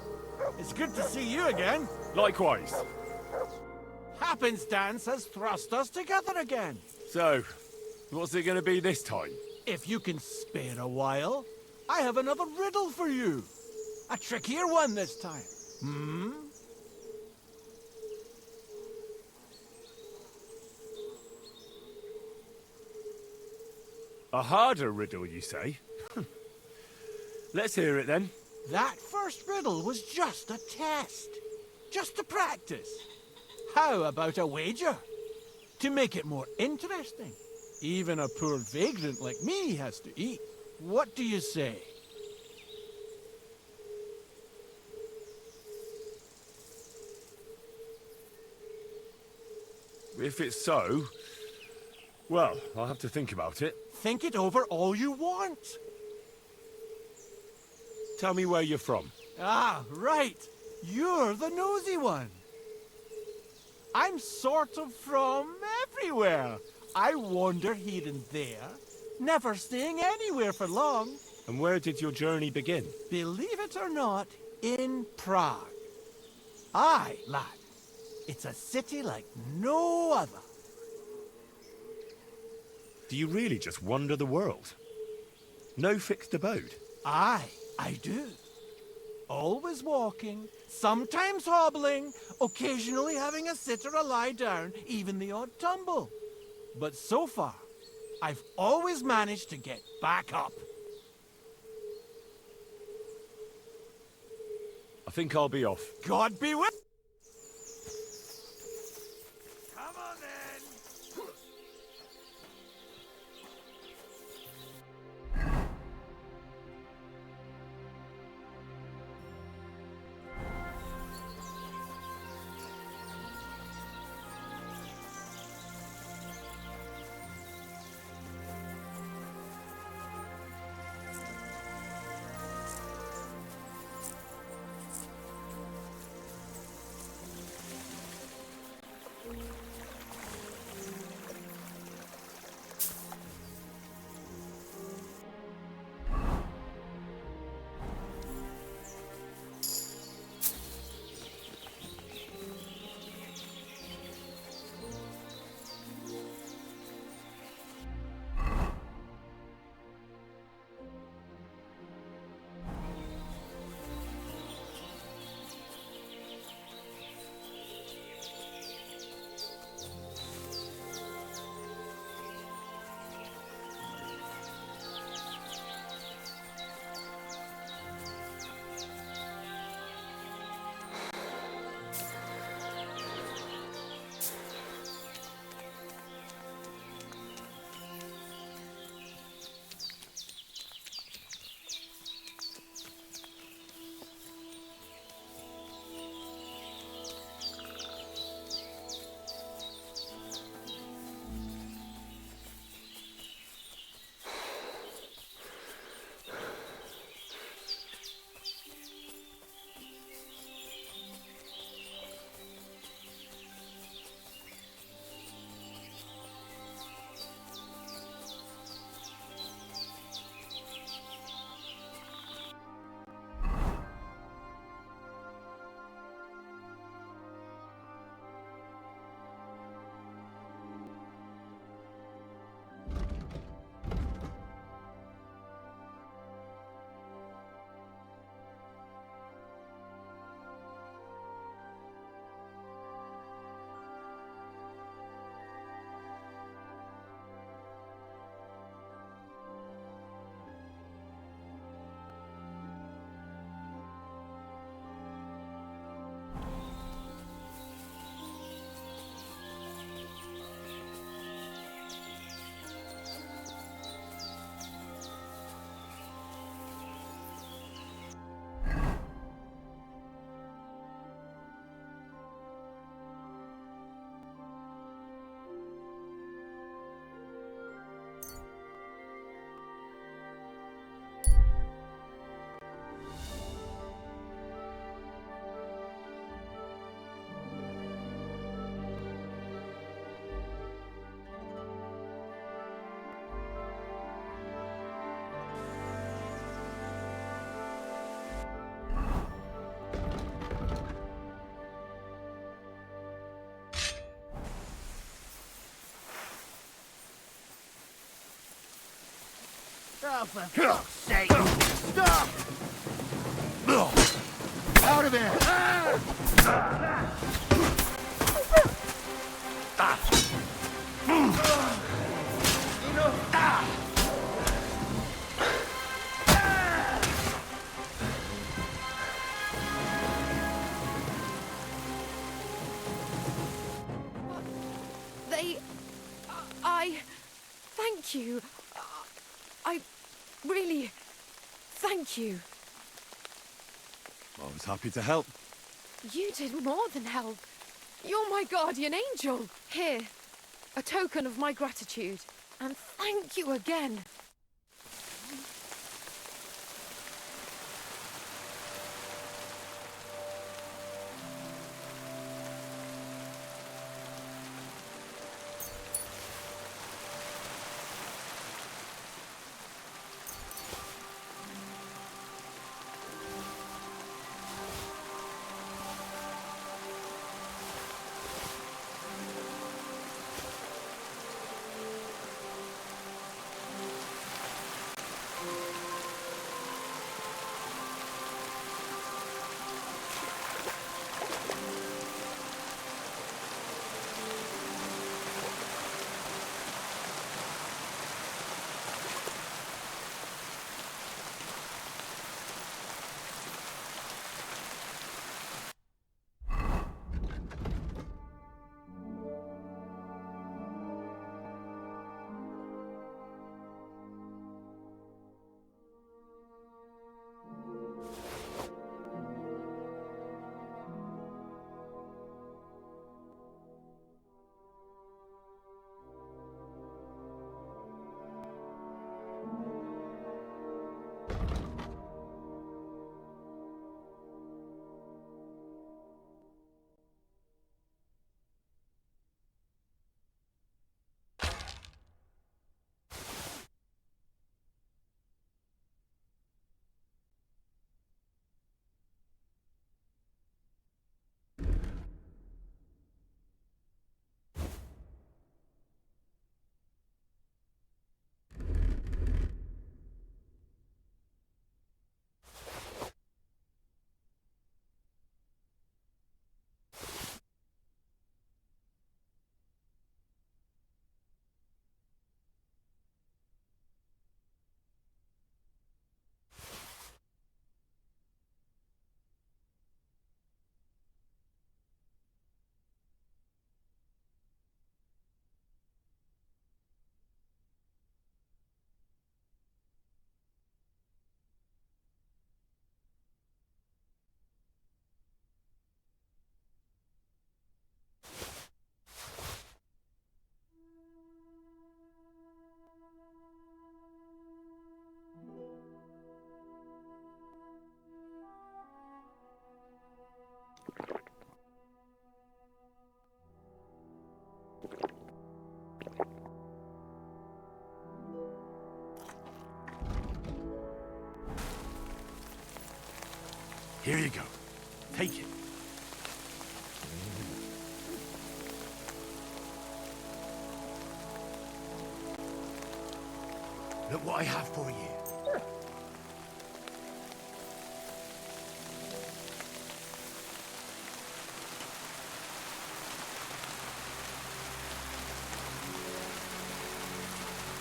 It's good to see you again. Likewise. Happenstance has thrust us together again. So, what's it going to be this time? If you can spare a while, I have another riddle for you. A trickier one this time. Hmm? A harder riddle, you say? Let's hear it then. That first riddle was just a test. Just to practice. How about a wager? To make it more interesting. Even a poor vagrant like me has to eat. What do you say? If it's so, well, I'll have to think about it. Think it over all you want. Tell me where you're from. Ah, right. You're the nosy one. I'm sort of from everywhere. I wander here and there, never staying anywhere for long. And where did your journey begin? Believe it or not, in Prague. Aye, lad. It's a city like no other. Do you really just wander the world? No fixed abode? Aye, I do. Always walking, sometimes hobbling, occasionally having a sit or a lie down, even the odd tumble. But so far, I've always managed to get back up. I think I'll be off. God be with... Come on then! Oh, for fuck's sake! Stop! Out of there! I... Thank you. I really... Thank you. I was happy to help. You did more than help. You're my guardian angel. Here, a token of my gratitude. And thank you again. Here you go. Take it. Look what I have for you.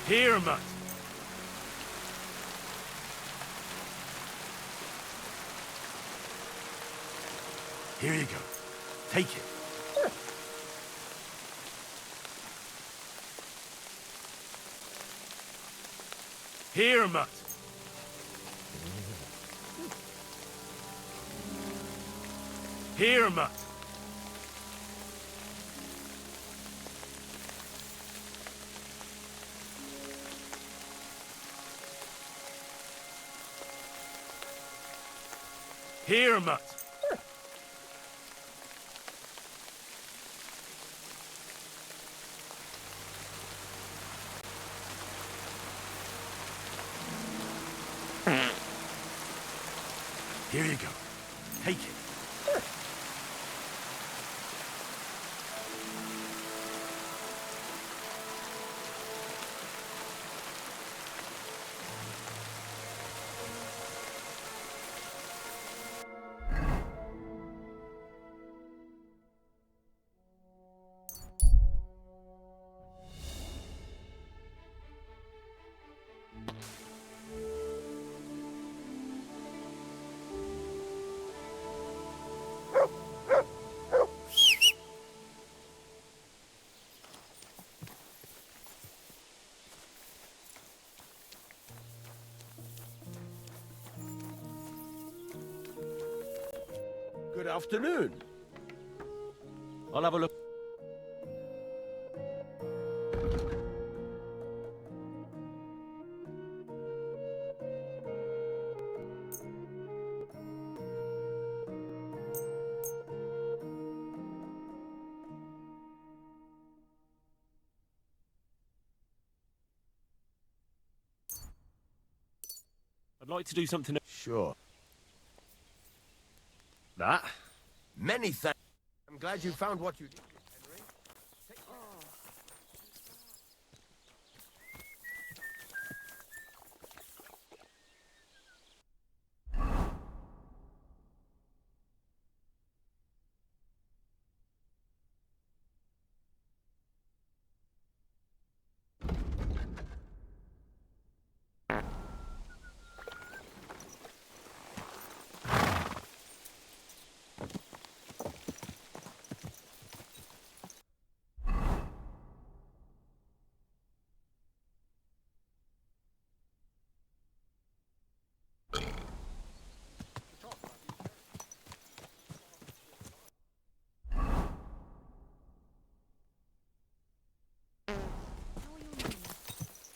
Here, Mutt. Here you go. Take it. Here, Mutt. Here, Mutt. Here, Mutt. Here you go. Take it. Good afternoon. I'll have a look. I'd like to do something. Sure. That? Many thanks. I'm glad you found what you needed, Henry. Take care.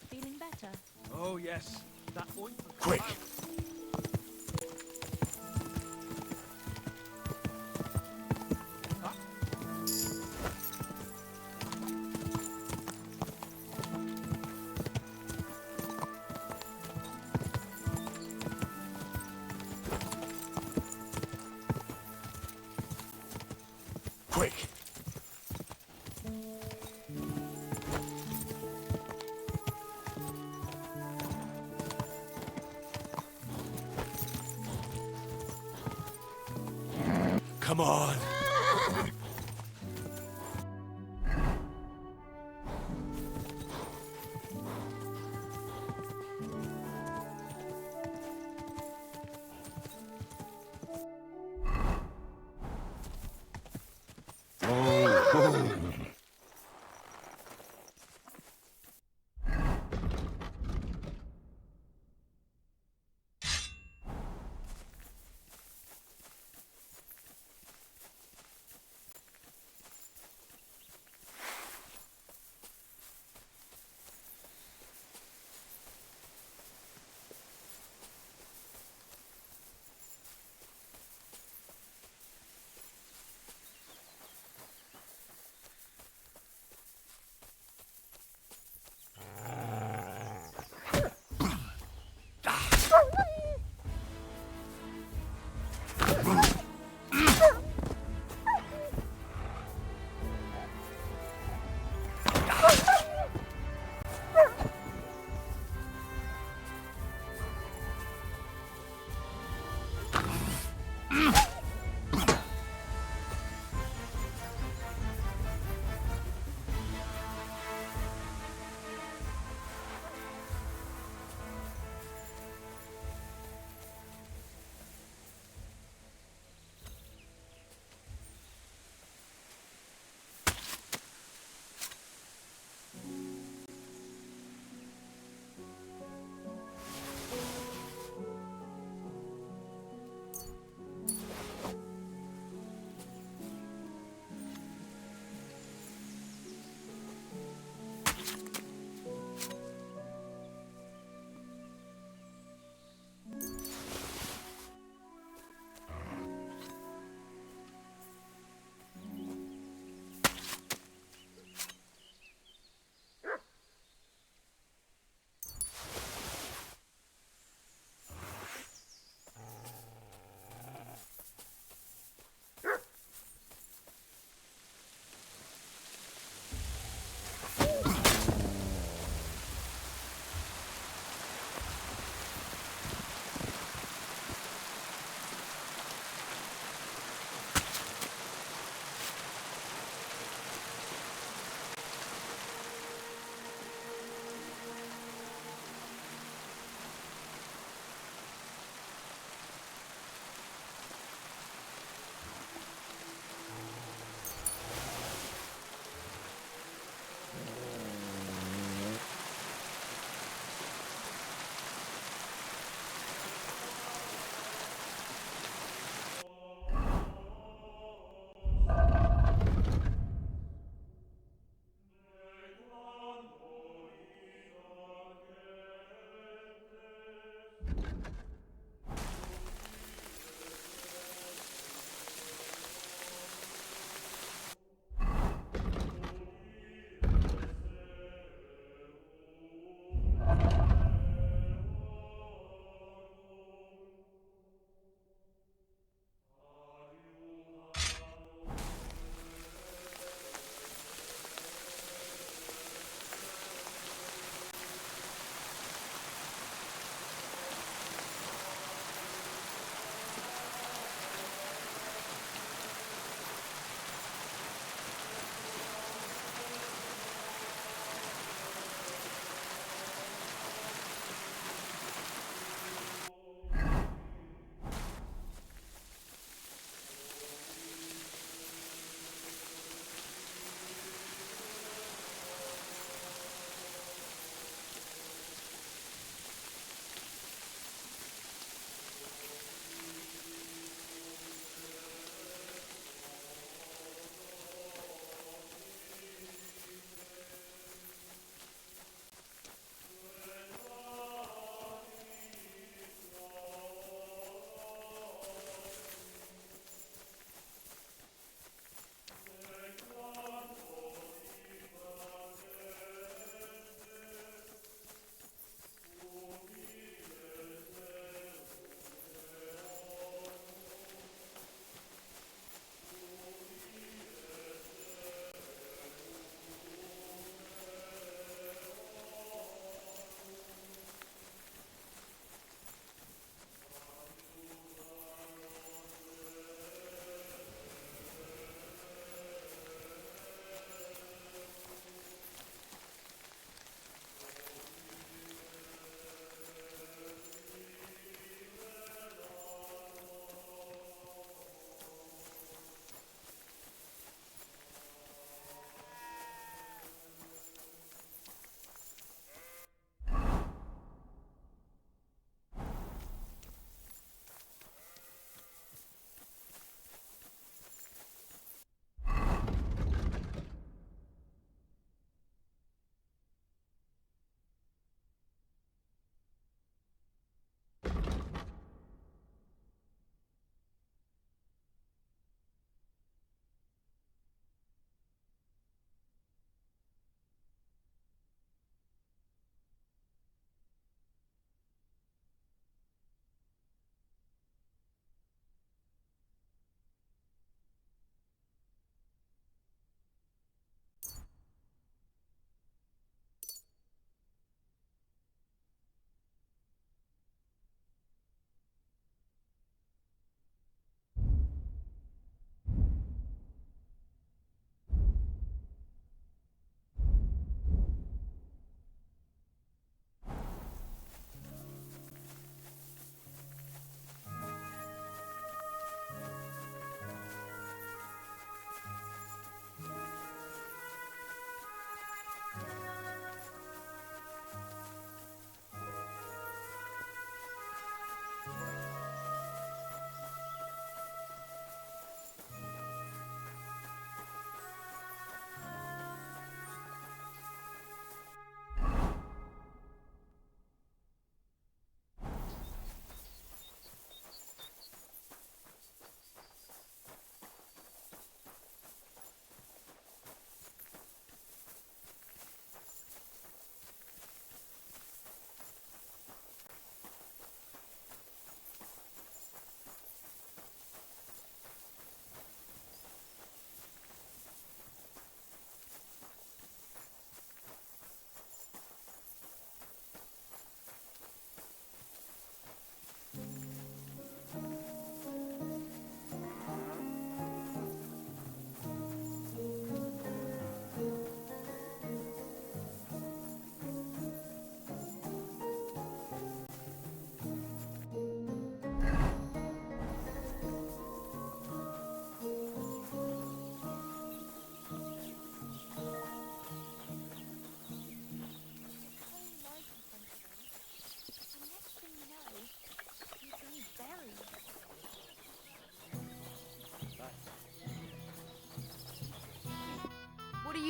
Feeling better? Oh, yes. That boy. Quick! Quick! Come on!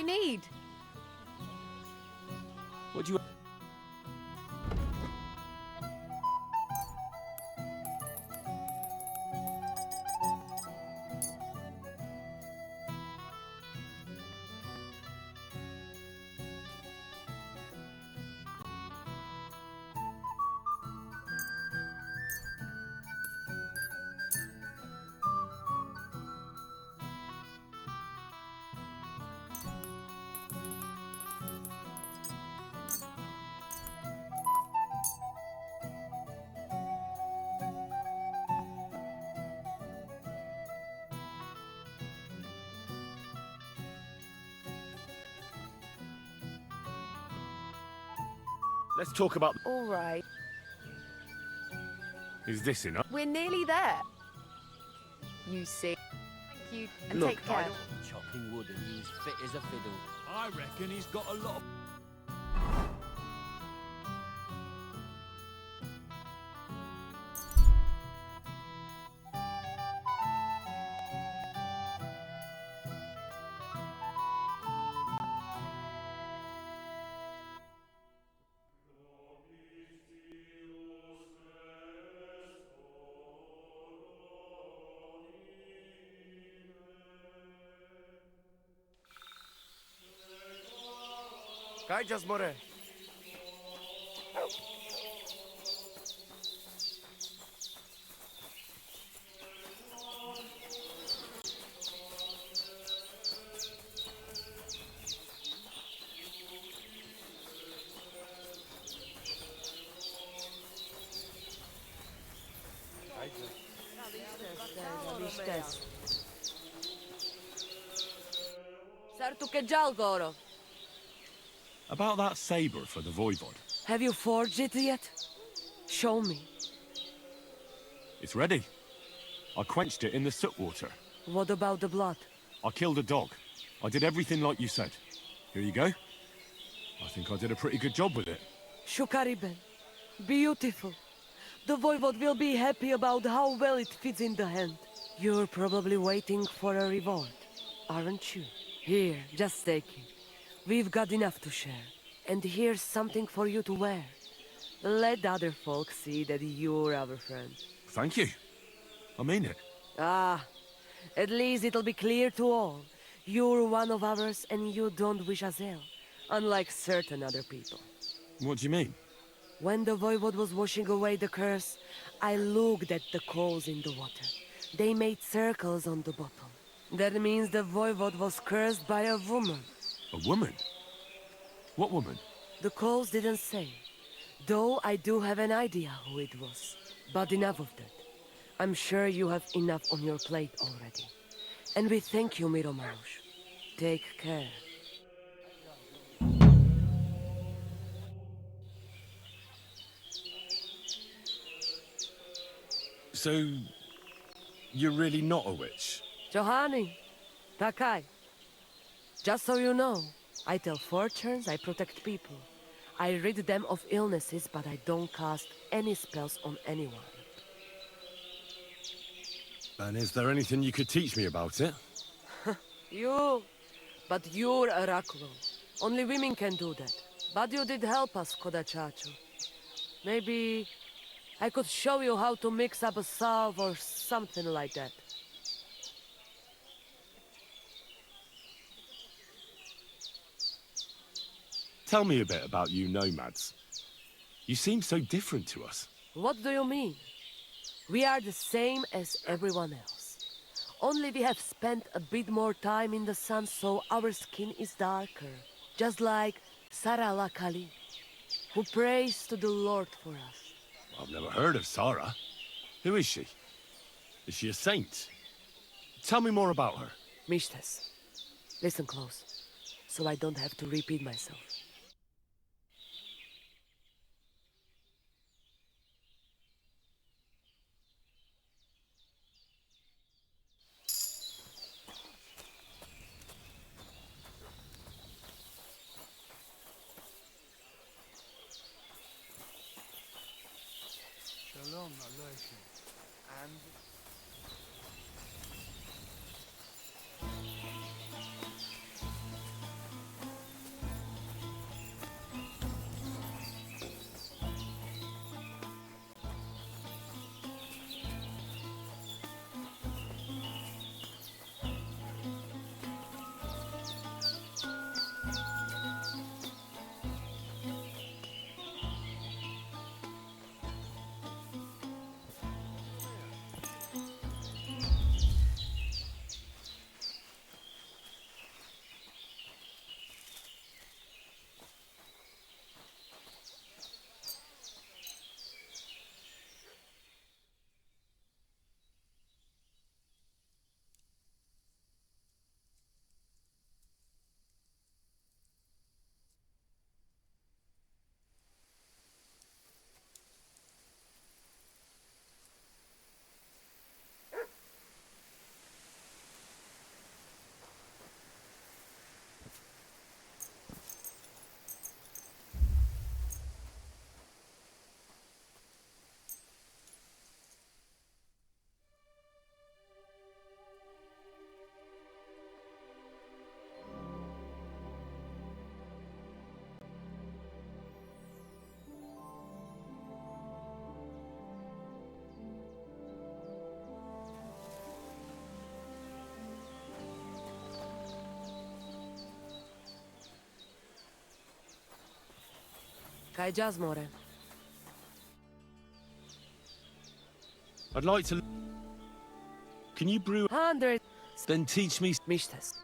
need. What do you... Let's talk about... All right. Is this enough? We're nearly there. You see. Thank you, and Look, take care. I don't want chopping wood and he's fit as a fiddle. I reckon he's got a lot of... Kajjas more. Goro. About that saber for the Voivod. Have you forged it yet? Show me. It's ready. I quenched it in the soot water. What about the blood? I killed a dog. I did everything like you said. Here you go. I think I did a pretty good job with it. Shukariben. Beautiful. The Voivod will be happy about how well it fits in the hand. You're probably waiting for a reward, aren't you? Here, just take it. We've got enough to share. And here's something for you to wear. Let other folks see that you're our friend. Thank you. I mean it. Ah, at least it'll be clear to all. You're one of ours and you don't wish us ill, unlike certain other people. What do you mean? When the Voivod was washing away the curse, I looked at the coals in the water. They made circles on the bottom. That means the Voivod was cursed by a woman. A woman? What woman? The coals didn't say, though I do have an idea who it was. But enough of that. I'm sure you have enough on your plate already. And we thank you, Miromarush. Take care. So, you're really not a witch? Johani, Takai. Just so you know, I tell fortunes, I protect people. I rid them of illnesses, but I don't cast any spells on anyone. And is there anything you could teach me about it? But you're Oraculo. Only women can do that. But you did help us, Kodachacho. Maybe I could show you how to mix up a salve or something like that. Tell me a bit about you nomads. You seem so different to us. What do you mean? We are the same as everyone else. Only we have spent a bit more time in the sun, so our skin is darker. Just like Sarah Lakali, who prays to the Lord for us. I've never heard of Sarah. Who is she? Is she a saint? Tell me more about her. Mishtes, listen close, so I don't have to repeat myself. Shalom Aleichem. And Kayacağız more. I'd like to... Can you brew... 100 Then teach me... Mishtes.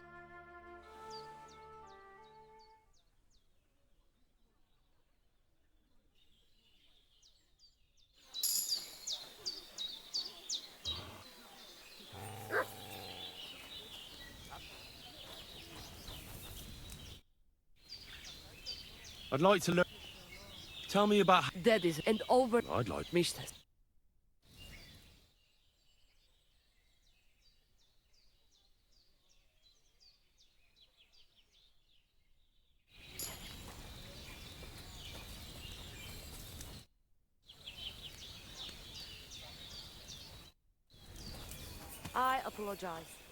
I'd like to learn... Tell me about... That is and over I'd like... Mishtes. I apologize.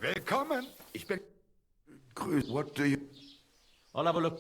Willkommen. Ich bin... Grüß. What do you... I'll have a look.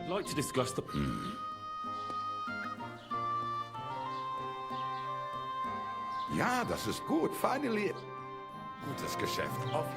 I'd like to discuss the... Ja, das ist gut. Finally. Gutes Geschäft. Auf.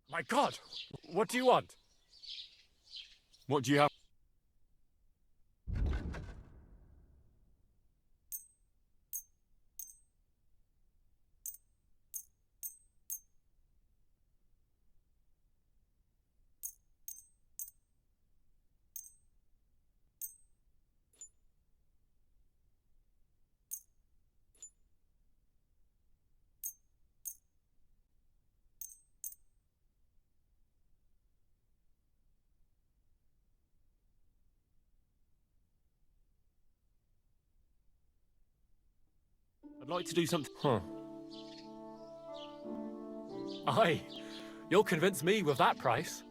My God! What do you want? What do you have? I'd like to do something... Huh. Aye, you'll convince me with that price.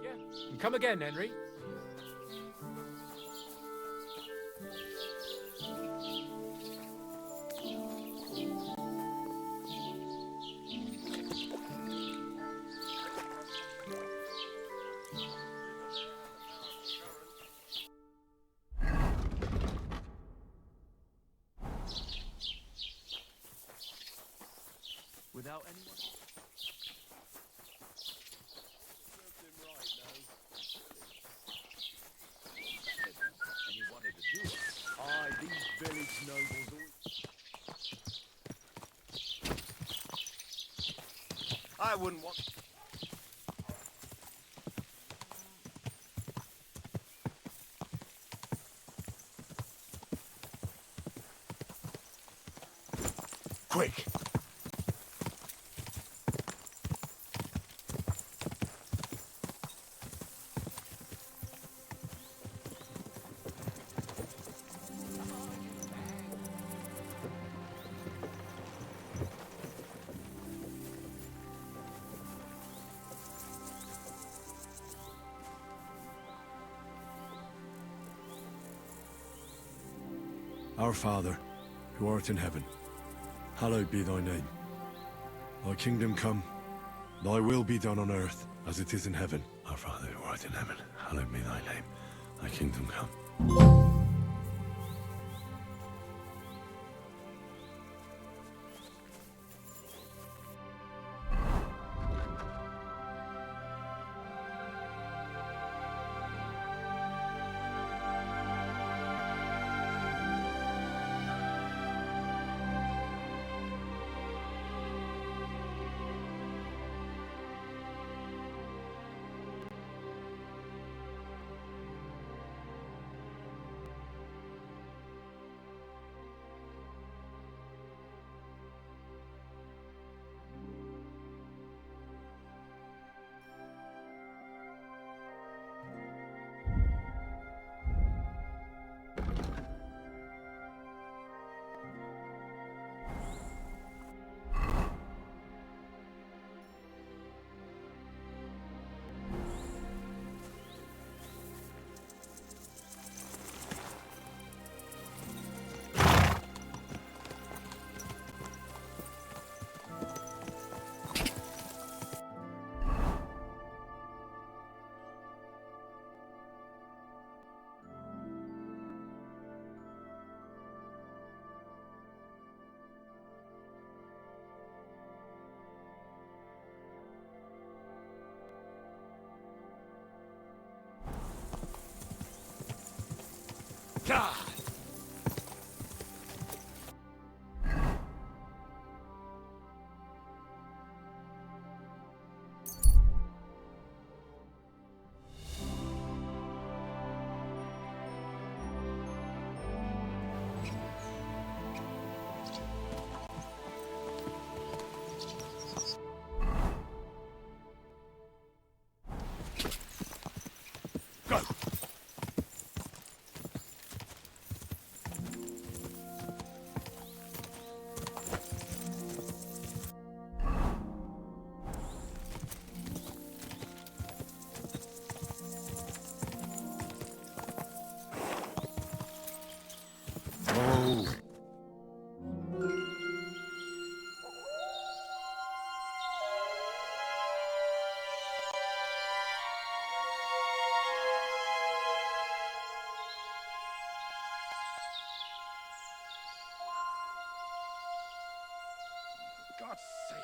Yeah, and come again, Henry. Without anyone... And you wanted to do it. Aye, these village nobles all... I wouldn't want... Quick! Our Father, who art in heaven, hallowed be thy name. Thy kingdom come, thy will be done on earth as it is in heaven. Our Father, who art in heaven, hallowed be thy name. Thy kingdom come. God! God's sake.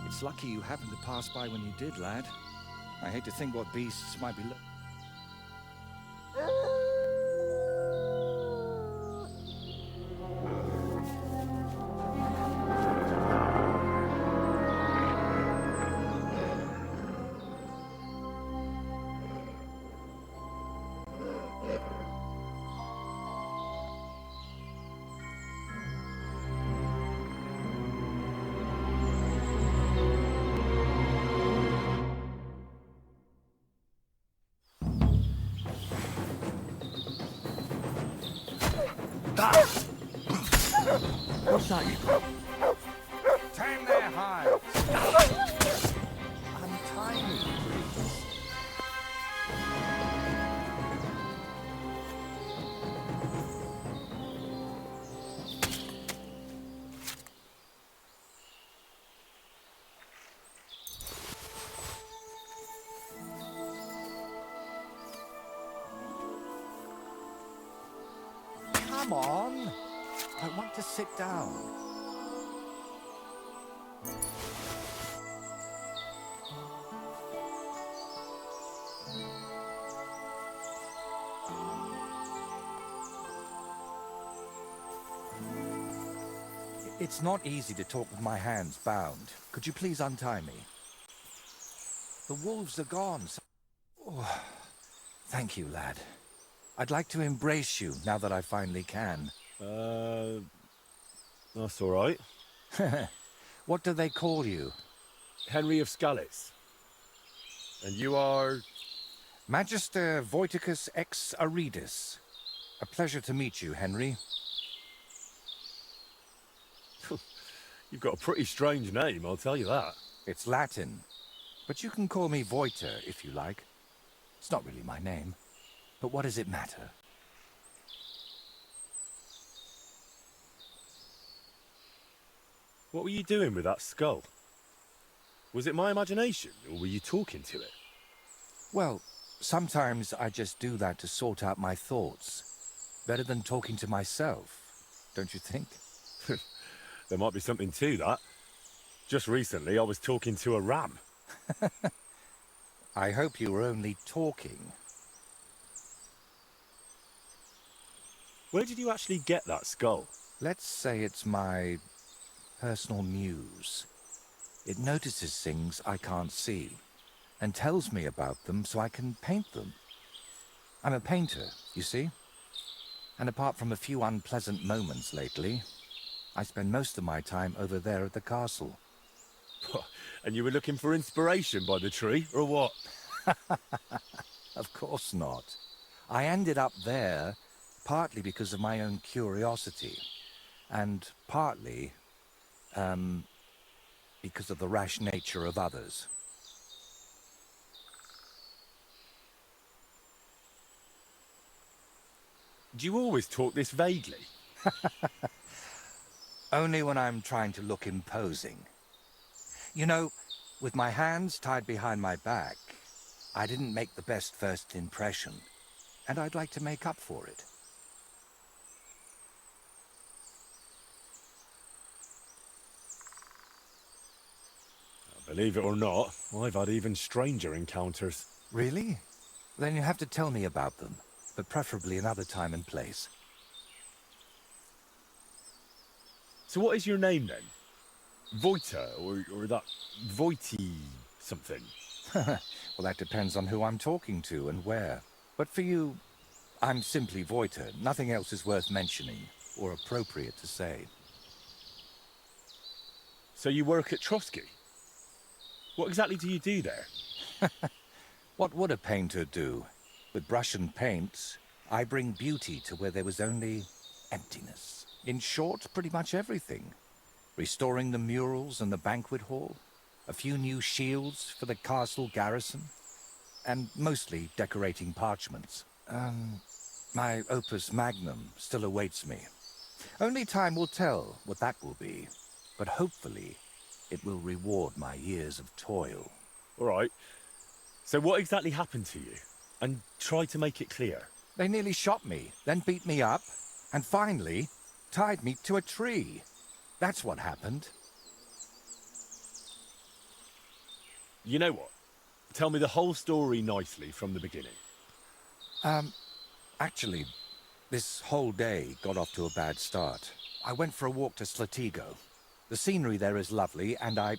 It's lucky you happened to pass by when you did, lad. I hate to think what beasts might be... What's that you got? Time their hides! Untie me, please. Come on! I want to sit down. It's not easy to talk with my hands bound. Could you please untie me? The wolves are gone. Oh, thank you, lad. I'd like to embrace you now that I finally can. That's all right. What do they call you? Henry of Scalitz. And you are? Magister Voiticus ex Aridus. A pleasure to meet you, Henry. You've got a pretty strange name, I'll tell you that. It's Latin, but you can call me Voiter if you like. It's not really my name, but what does it matter? What were you doing with that skull? Was it my imagination, or were you talking to it? Well, sometimes I just do that to sort out my thoughts. Better than talking to myself, don't you think? There might be something to that. Just recently, I was talking to a ram. I hope you were only talking. Where did you actually get that skull? Let's say it's my personal muse. It notices things I can't see and tells me about them so I can paint them. I'm a painter, you see? And apart from a few unpleasant moments lately, I spend most of my time over there at the castle. And you were looking for inspiration by the tree, or what? Of course not. I ended up there partly because of my own curiosity, and partly, because of the rash nature of others. Do you always talk this vaguely? Only when I'm trying to look imposing. You know, with my hands tied behind my back, I didn't make the best first impression, and I'd like to make up for it. Believe it or not, I've had even stranger encounters. Really? Then you have to tell me about them, but preferably another time and place. So what is your name then? Voita, or that Voiti something? Well, that depends on who I'm talking to and where. But for you, I'm simply Voita. Nothing else is worth mentioning, or appropriate to say. So you work at Trotsky? What exactly do you do there? What would a painter do? With brush and paint, I bring beauty to where there was only emptiness. In short, pretty much everything. Restoring the murals and the banquet hall, a few new shields for the castle garrison, and mostly decorating parchments. My opus magnum still awaits me. Only time will tell what that will be, but hopefully it will reward my years of toil. All right. So what exactly happened to you? And try to make it clear. They nearly shot me, then beat me up, and finally tied me to a tree. That's what happened. You know what? Tell me the whole story nicely from the beginning. Actually, this whole day got off to a bad start. I went for a walk to Slatigo. The scenery there is lovely, and I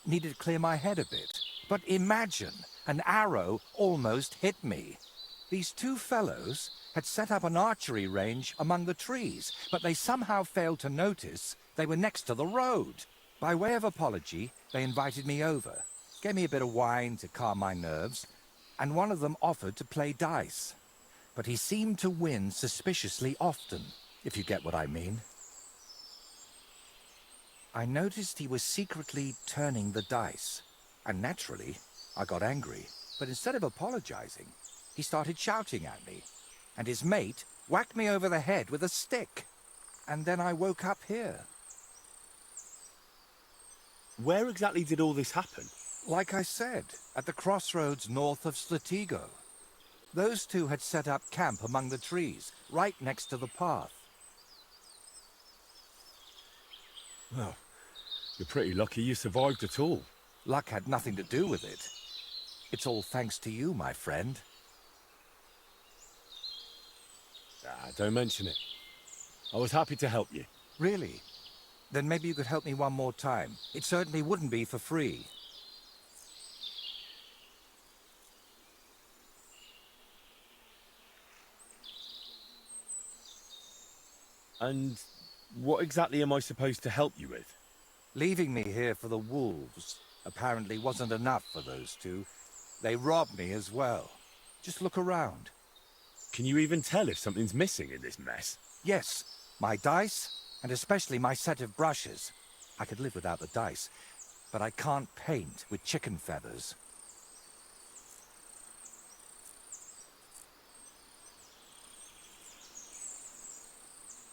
needed to clear my head a bit. But imagine, an arrow almost hit me. These two fellows had set up an archery range among the trees, but they somehow failed to notice they were next to the road. By way of apology, they invited me over, gave me a bit of wine to calm my nerves, and one of them offered to play dice. But he seemed to win suspiciously often, if you get what I mean. I noticed he was secretly turning the dice, and naturally, I got angry. But instead of apologizing, he started shouting at me, and his mate whacked me over the head with a stick. And then I woke up here. Where exactly did all this happen? Like I said, at the crossroads north of Slatigo. Those two had set up camp among the trees, right next to the path. Well, you're pretty lucky you survived at all. Luck had nothing to do with it. It's all thanks to you, my friend. Don't mention it. I was happy to help you. Really? Then maybe you could help me one more time. It certainly wouldn't be for free. And what exactly am I supposed to help you with? Leaving me here for the wolves apparently wasn't enough for those two. They robbed me as well. Just look around. Can you even tell if something's missing in this mess? Yes, my dice, and especially my set of brushes. I could live without the dice, but I can't paint with chicken feathers.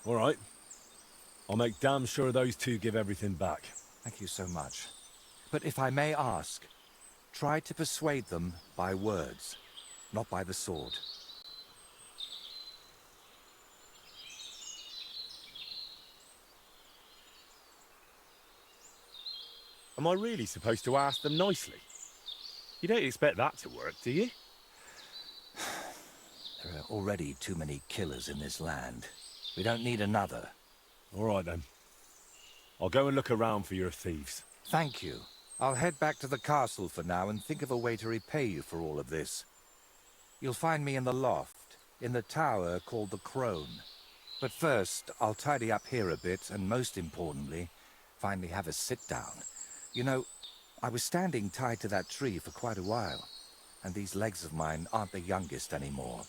All right. I'll make damn sure those two give everything back. Thank you so much. But if I may ask, try to persuade them by words, not by the sword. Am I really supposed to ask them nicely? You don't expect that to work, do you? There are already too many killers in this land. We don't need another. All right, then. I'll go and look around for your thieves. Thank you. I'll head back to the castle for now and think of a way to repay you for all of this. You'll find me in the loft, in the tower called the Crone. But first, I'll tidy up here a bit, and most importantly, finally have a sit-down. You know, I was standing tied to that tree for quite a while, and these legs of mine aren't the youngest anymore.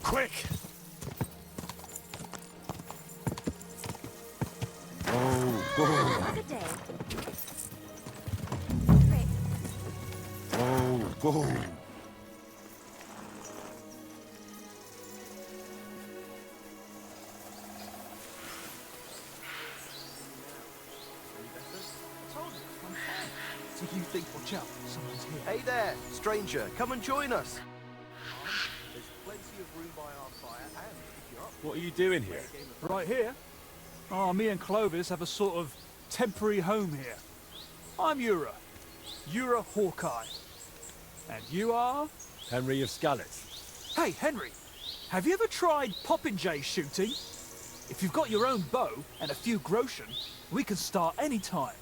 Quick! Oh, go! Good day. Oh, go! So you think, watch out, someone's here. Hey there, stranger, come and join us. There's plenty of room by our fire, and if you're up, What are you doing here? Right here? Oh, me and Clovis have a sort of temporary home here. I'm Ura Hawkeye. And you are? Henry of Scalitz. Hey, Henry, have you ever tried popinjay shooting? If you've got your own bow and a few groschen, we can start any time.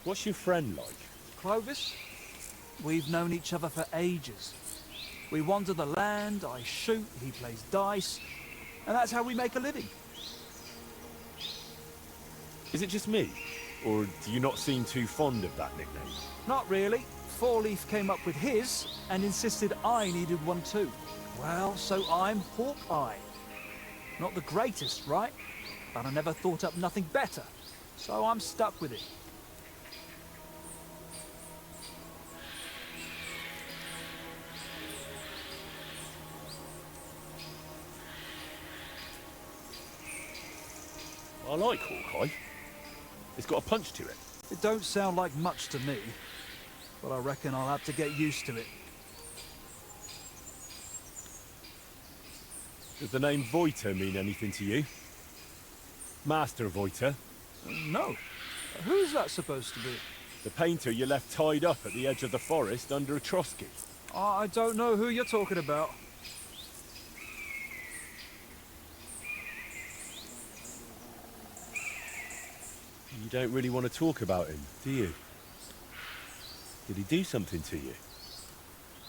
What's your friend like? Clovis? We've known each other for ages. We wander the land, I shoot, he plays dice, and that's how we make a living. Is it just me? Or do you not seem too fond of that nickname? Not really. Four Leaf came up with his and insisted I needed one too. Well, so I'm Hawkeye. Not the greatest, right? But I never thought up nothing better, so I'm stuck with it. I like Hawkeye. It's got a punch to it. It don't sound like much to me, but I reckon I'll have to get used to it. Does the name Voiter mean anything to you? Master Voiter? No. Who's that supposed to be? The painter you left tied up at the edge of the forest under a Trotsky. I don't know who you're talking about. You don't really want to talk about him, do you? Did he do something to you?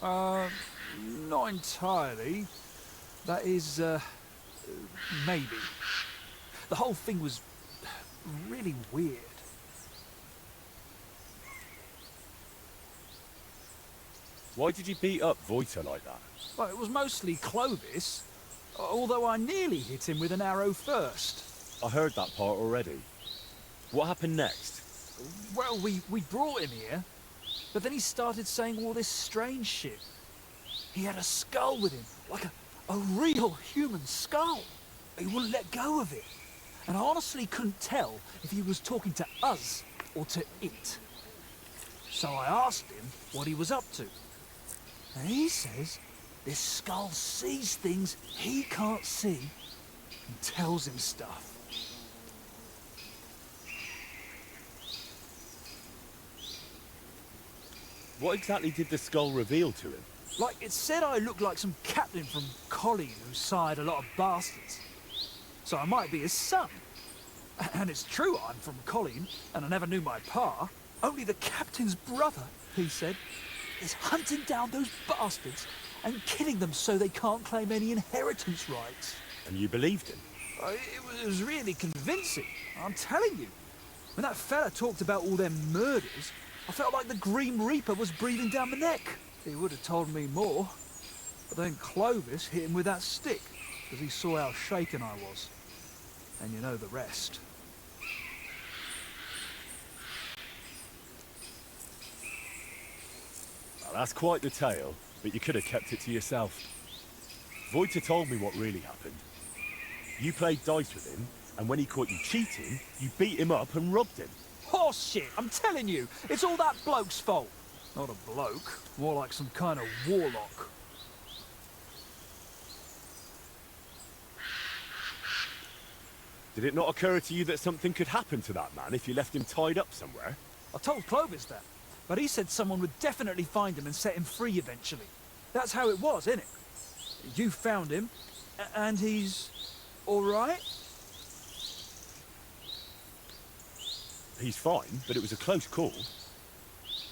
Not entirely. That is, maybe. The whole thing was really weird. Why did you beat up Voiter like that? Well, it was mostly Clovis, although I nearly hit him with an arrow first. I heard that part already. What happened next? Well, we brought him here, but then he started saying all this strange shit. He had a skull with him, like a real human skull. He wouldn't let go of it. And I honestly couldn't tell if he was talking to us or to it. So I asked him what he was up to. And he says this skull sees things he can't see and tells him stuff. What exactly did the skull reveal to him? Like, it said I looked like some captain from Colleen who sired a lot of bastards. So I might be his son. And it's true I'm from Colleen, and I never knew my pa. Only the captain's brother, he said, is hunting down those bastards and killing them so they can't claim any inheritance rights. And you believed him? It was really convincing, I'm telling you. When that fella talked about all them murders, I felt like the Grim Reaper was breathing down my neck. He would have told me more. But then Clovis hit him with that stick, because he saw how shaken I was. And you know the rest. Well, that's quite the tale, but you could have kept it to yourself. Voita told me what really happened. You played dice with him, and when he caught you cheating, you beat him up and robbed him. Horse shit, I'm telling you, it's all that bloke's fault. Not a bloke, more like some kind of warlock. Did it not occur to you that something could happen to that man if you left him tied up somewhere? I told Clovis that, but he said someone would definitely find him and set him free eventually. That's how it was, innit? You found him, and he's all right? He's fine, but it was a close call.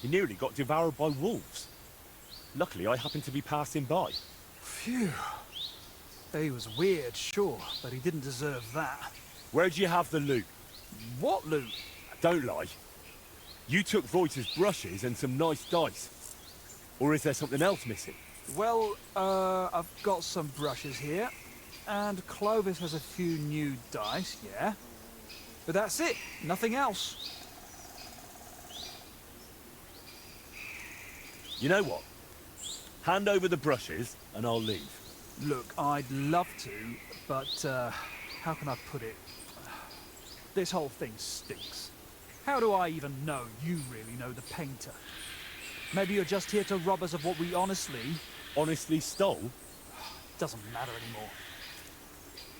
He nearly got devoured by wolves. Luckily, I happened to be passing by. Phew. He was weird, sure, but he didn't deserve that. Where'd you have the loot? What loot? Don't lie. You took Voita's brushes and some nice dice. Or is there something else missing? Well, I've got some brushes here, and Clovis has a few new dice, yeah? But that's it, nothing else. You know what? Hand over the brushes, and I'll leave. Look, I'd love to, but, how can I put it? This whole thing stinks. How do I even know you really know the painter? Maybe you're just here to rob us of what we honestly stole? Doesn't matter anymore.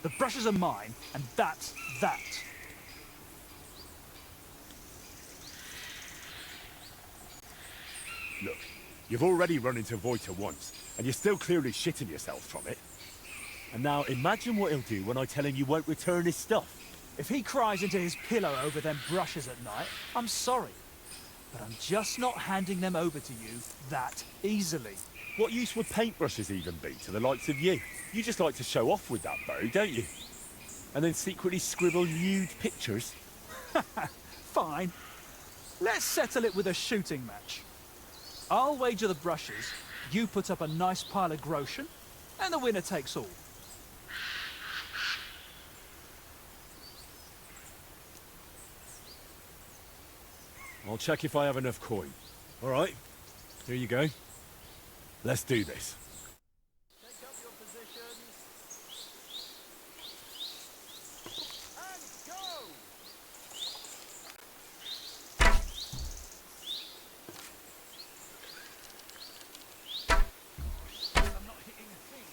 The brushes are mine, and that's that. Look, you've already run into Voita once, and you're still clearly shitting yourself from it. And now imagine what he'll do when I tell him you won't return his stuff. If he cries into his pillow over them brushes at night, I'm sorry. But I'm just not handing them over to you that easily. What use would paintbrushes even be to the likes of you? You just like to show off with that bow, don't you? And then secretly scribble lewd pictures. Fine. Let's settle it with a shooting match. I'll wager the brushes, you put up a nice pile of groschen, and the winner takes all. I'll check if I have enough coin. All right, here you go. Let's do this. Take up your positions. And go! I'm not hitting a thing.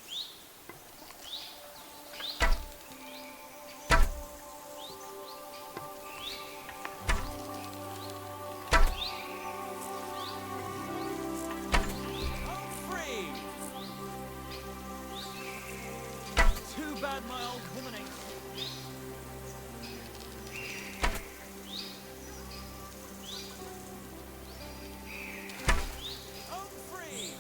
Too bad my old woman ain't. I'm free.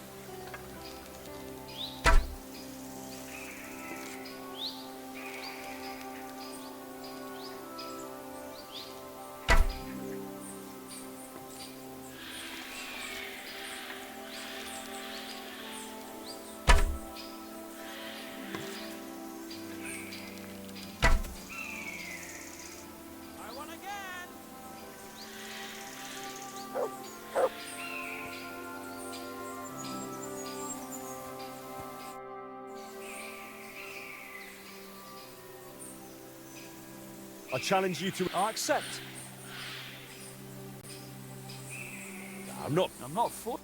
I won again. I challenge you to... I accept. I'm not for...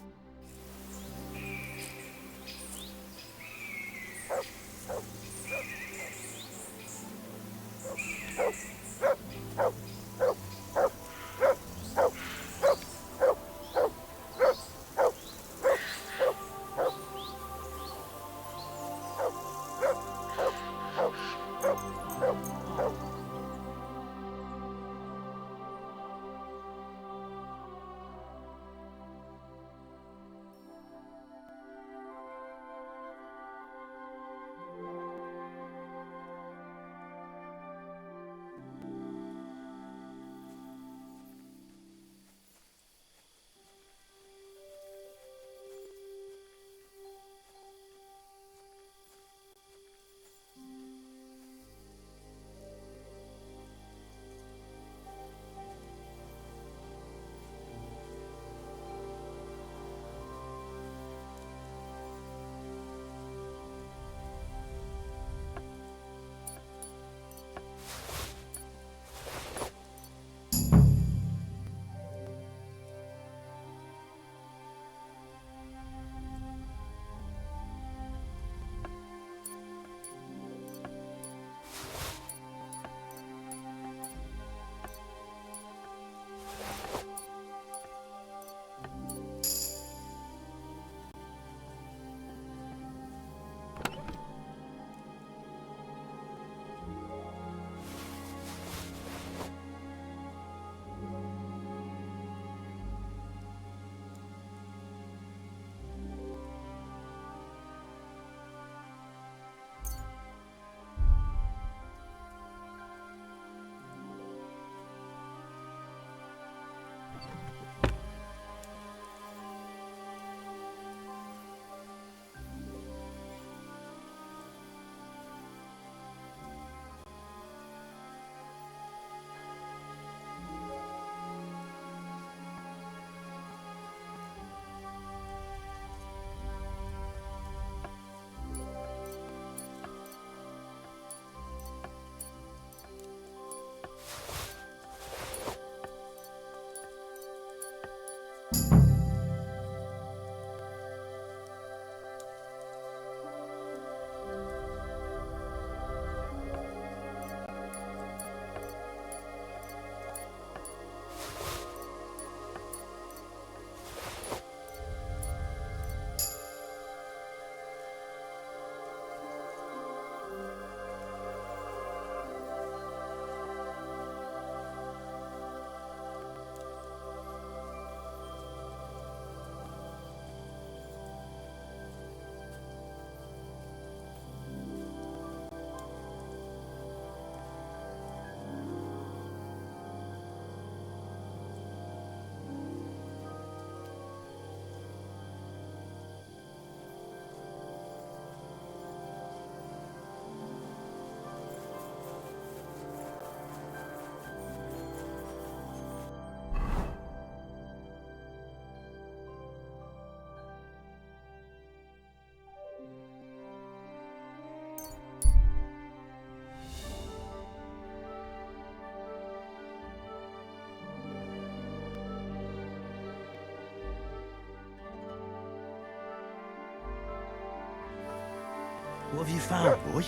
What have you found, boy?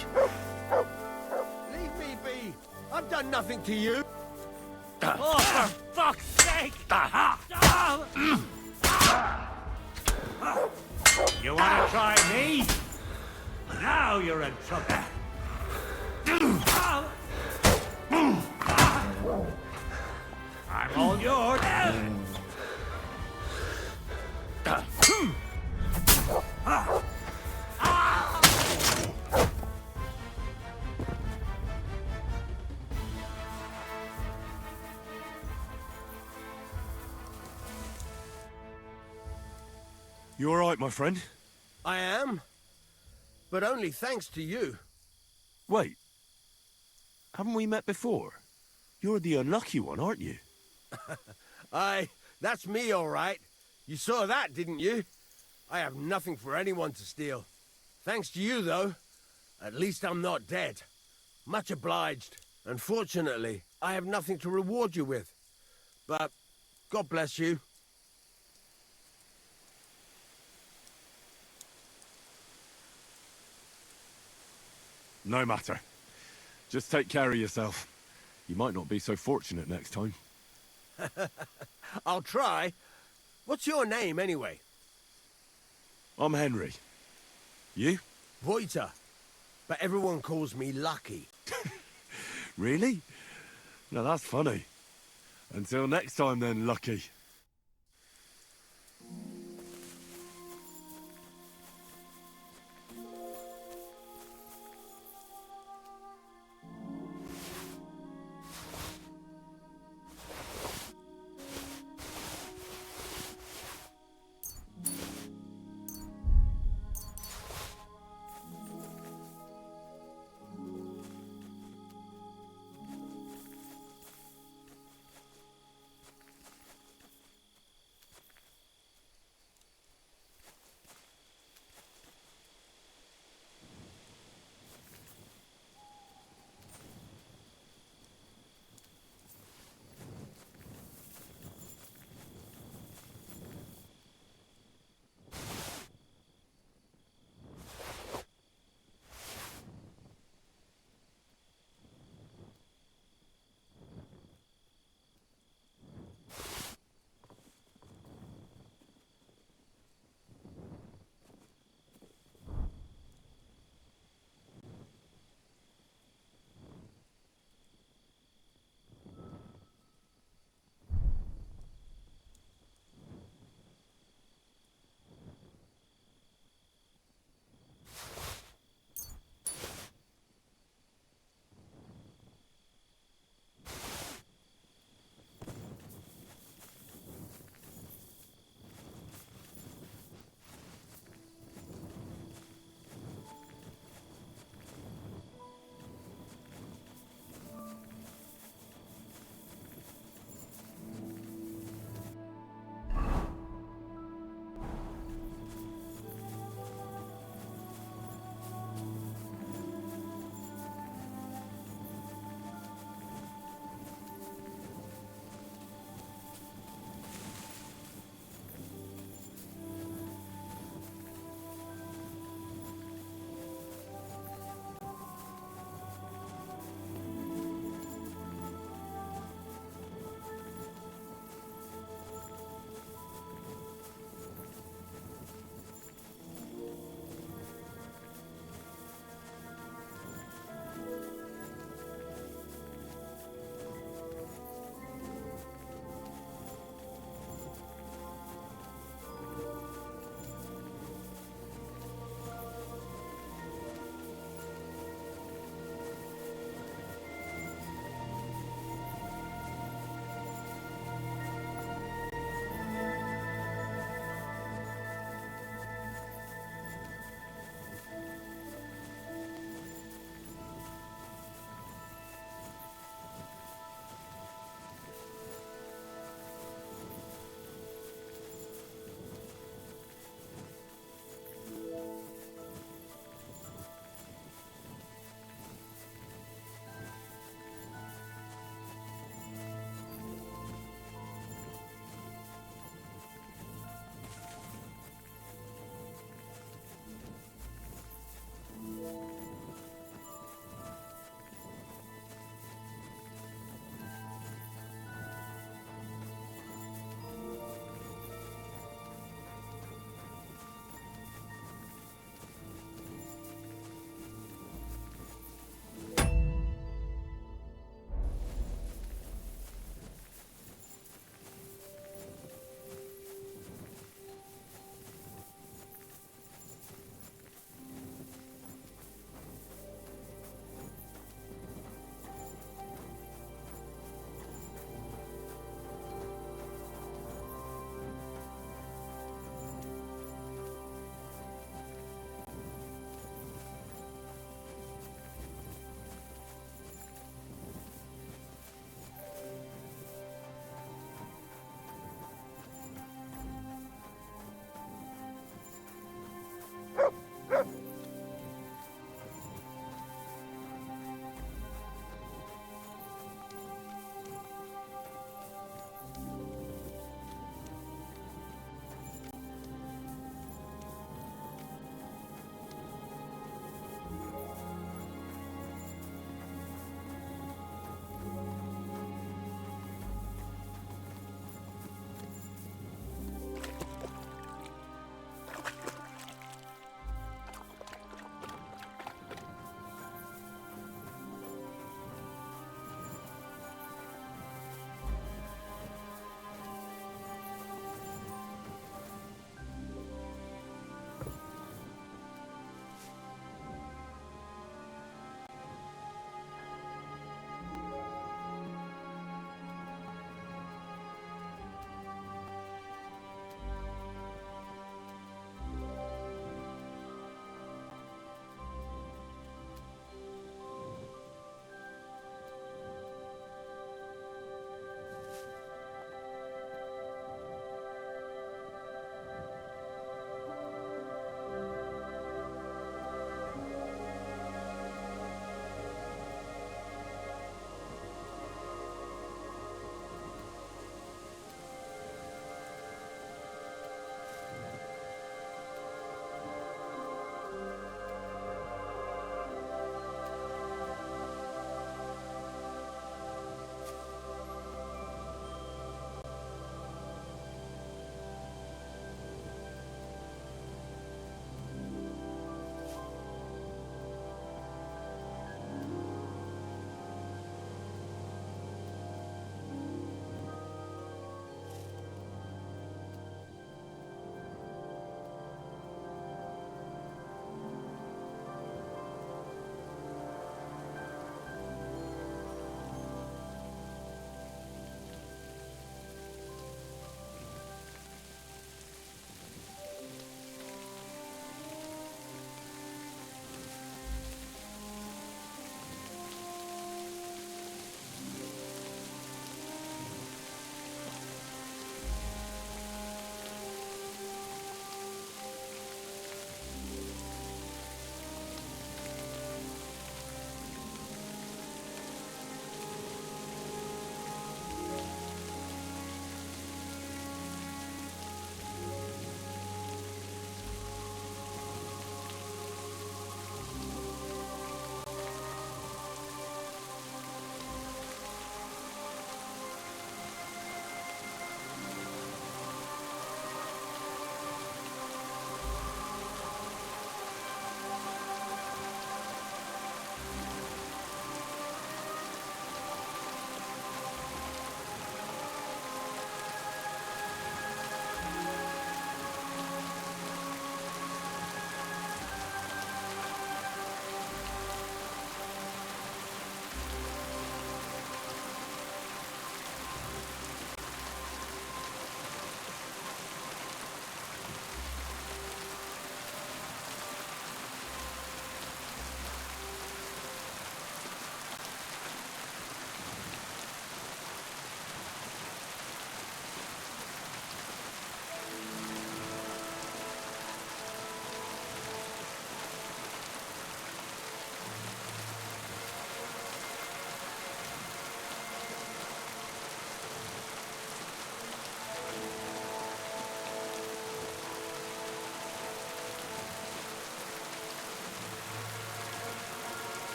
Leave me be! I've done nothing to you! Oh, for fuck's sake! You want to try me? Now you're in trouble. I'm all yours. You all right, my friend? I am. But only thanks to you. Wait. Haven't we met before? You're the unlucky one, aren't you? Aye, that's me, all right. You saw that, didn't you? I have nothing for anyone to steal. Thanks to you, though. At least I'm not dead. Much obliged. Unfortunately, I have nothing to reward you with. But God bless you. No matter. Just take care of yourself. You might not be so fortunate next time. I'll try. What's your name, anyway? I'm Henry. You? Voiter. But everyone calls me Lucky. Really? Now that's funny. Until next time then, Lucky.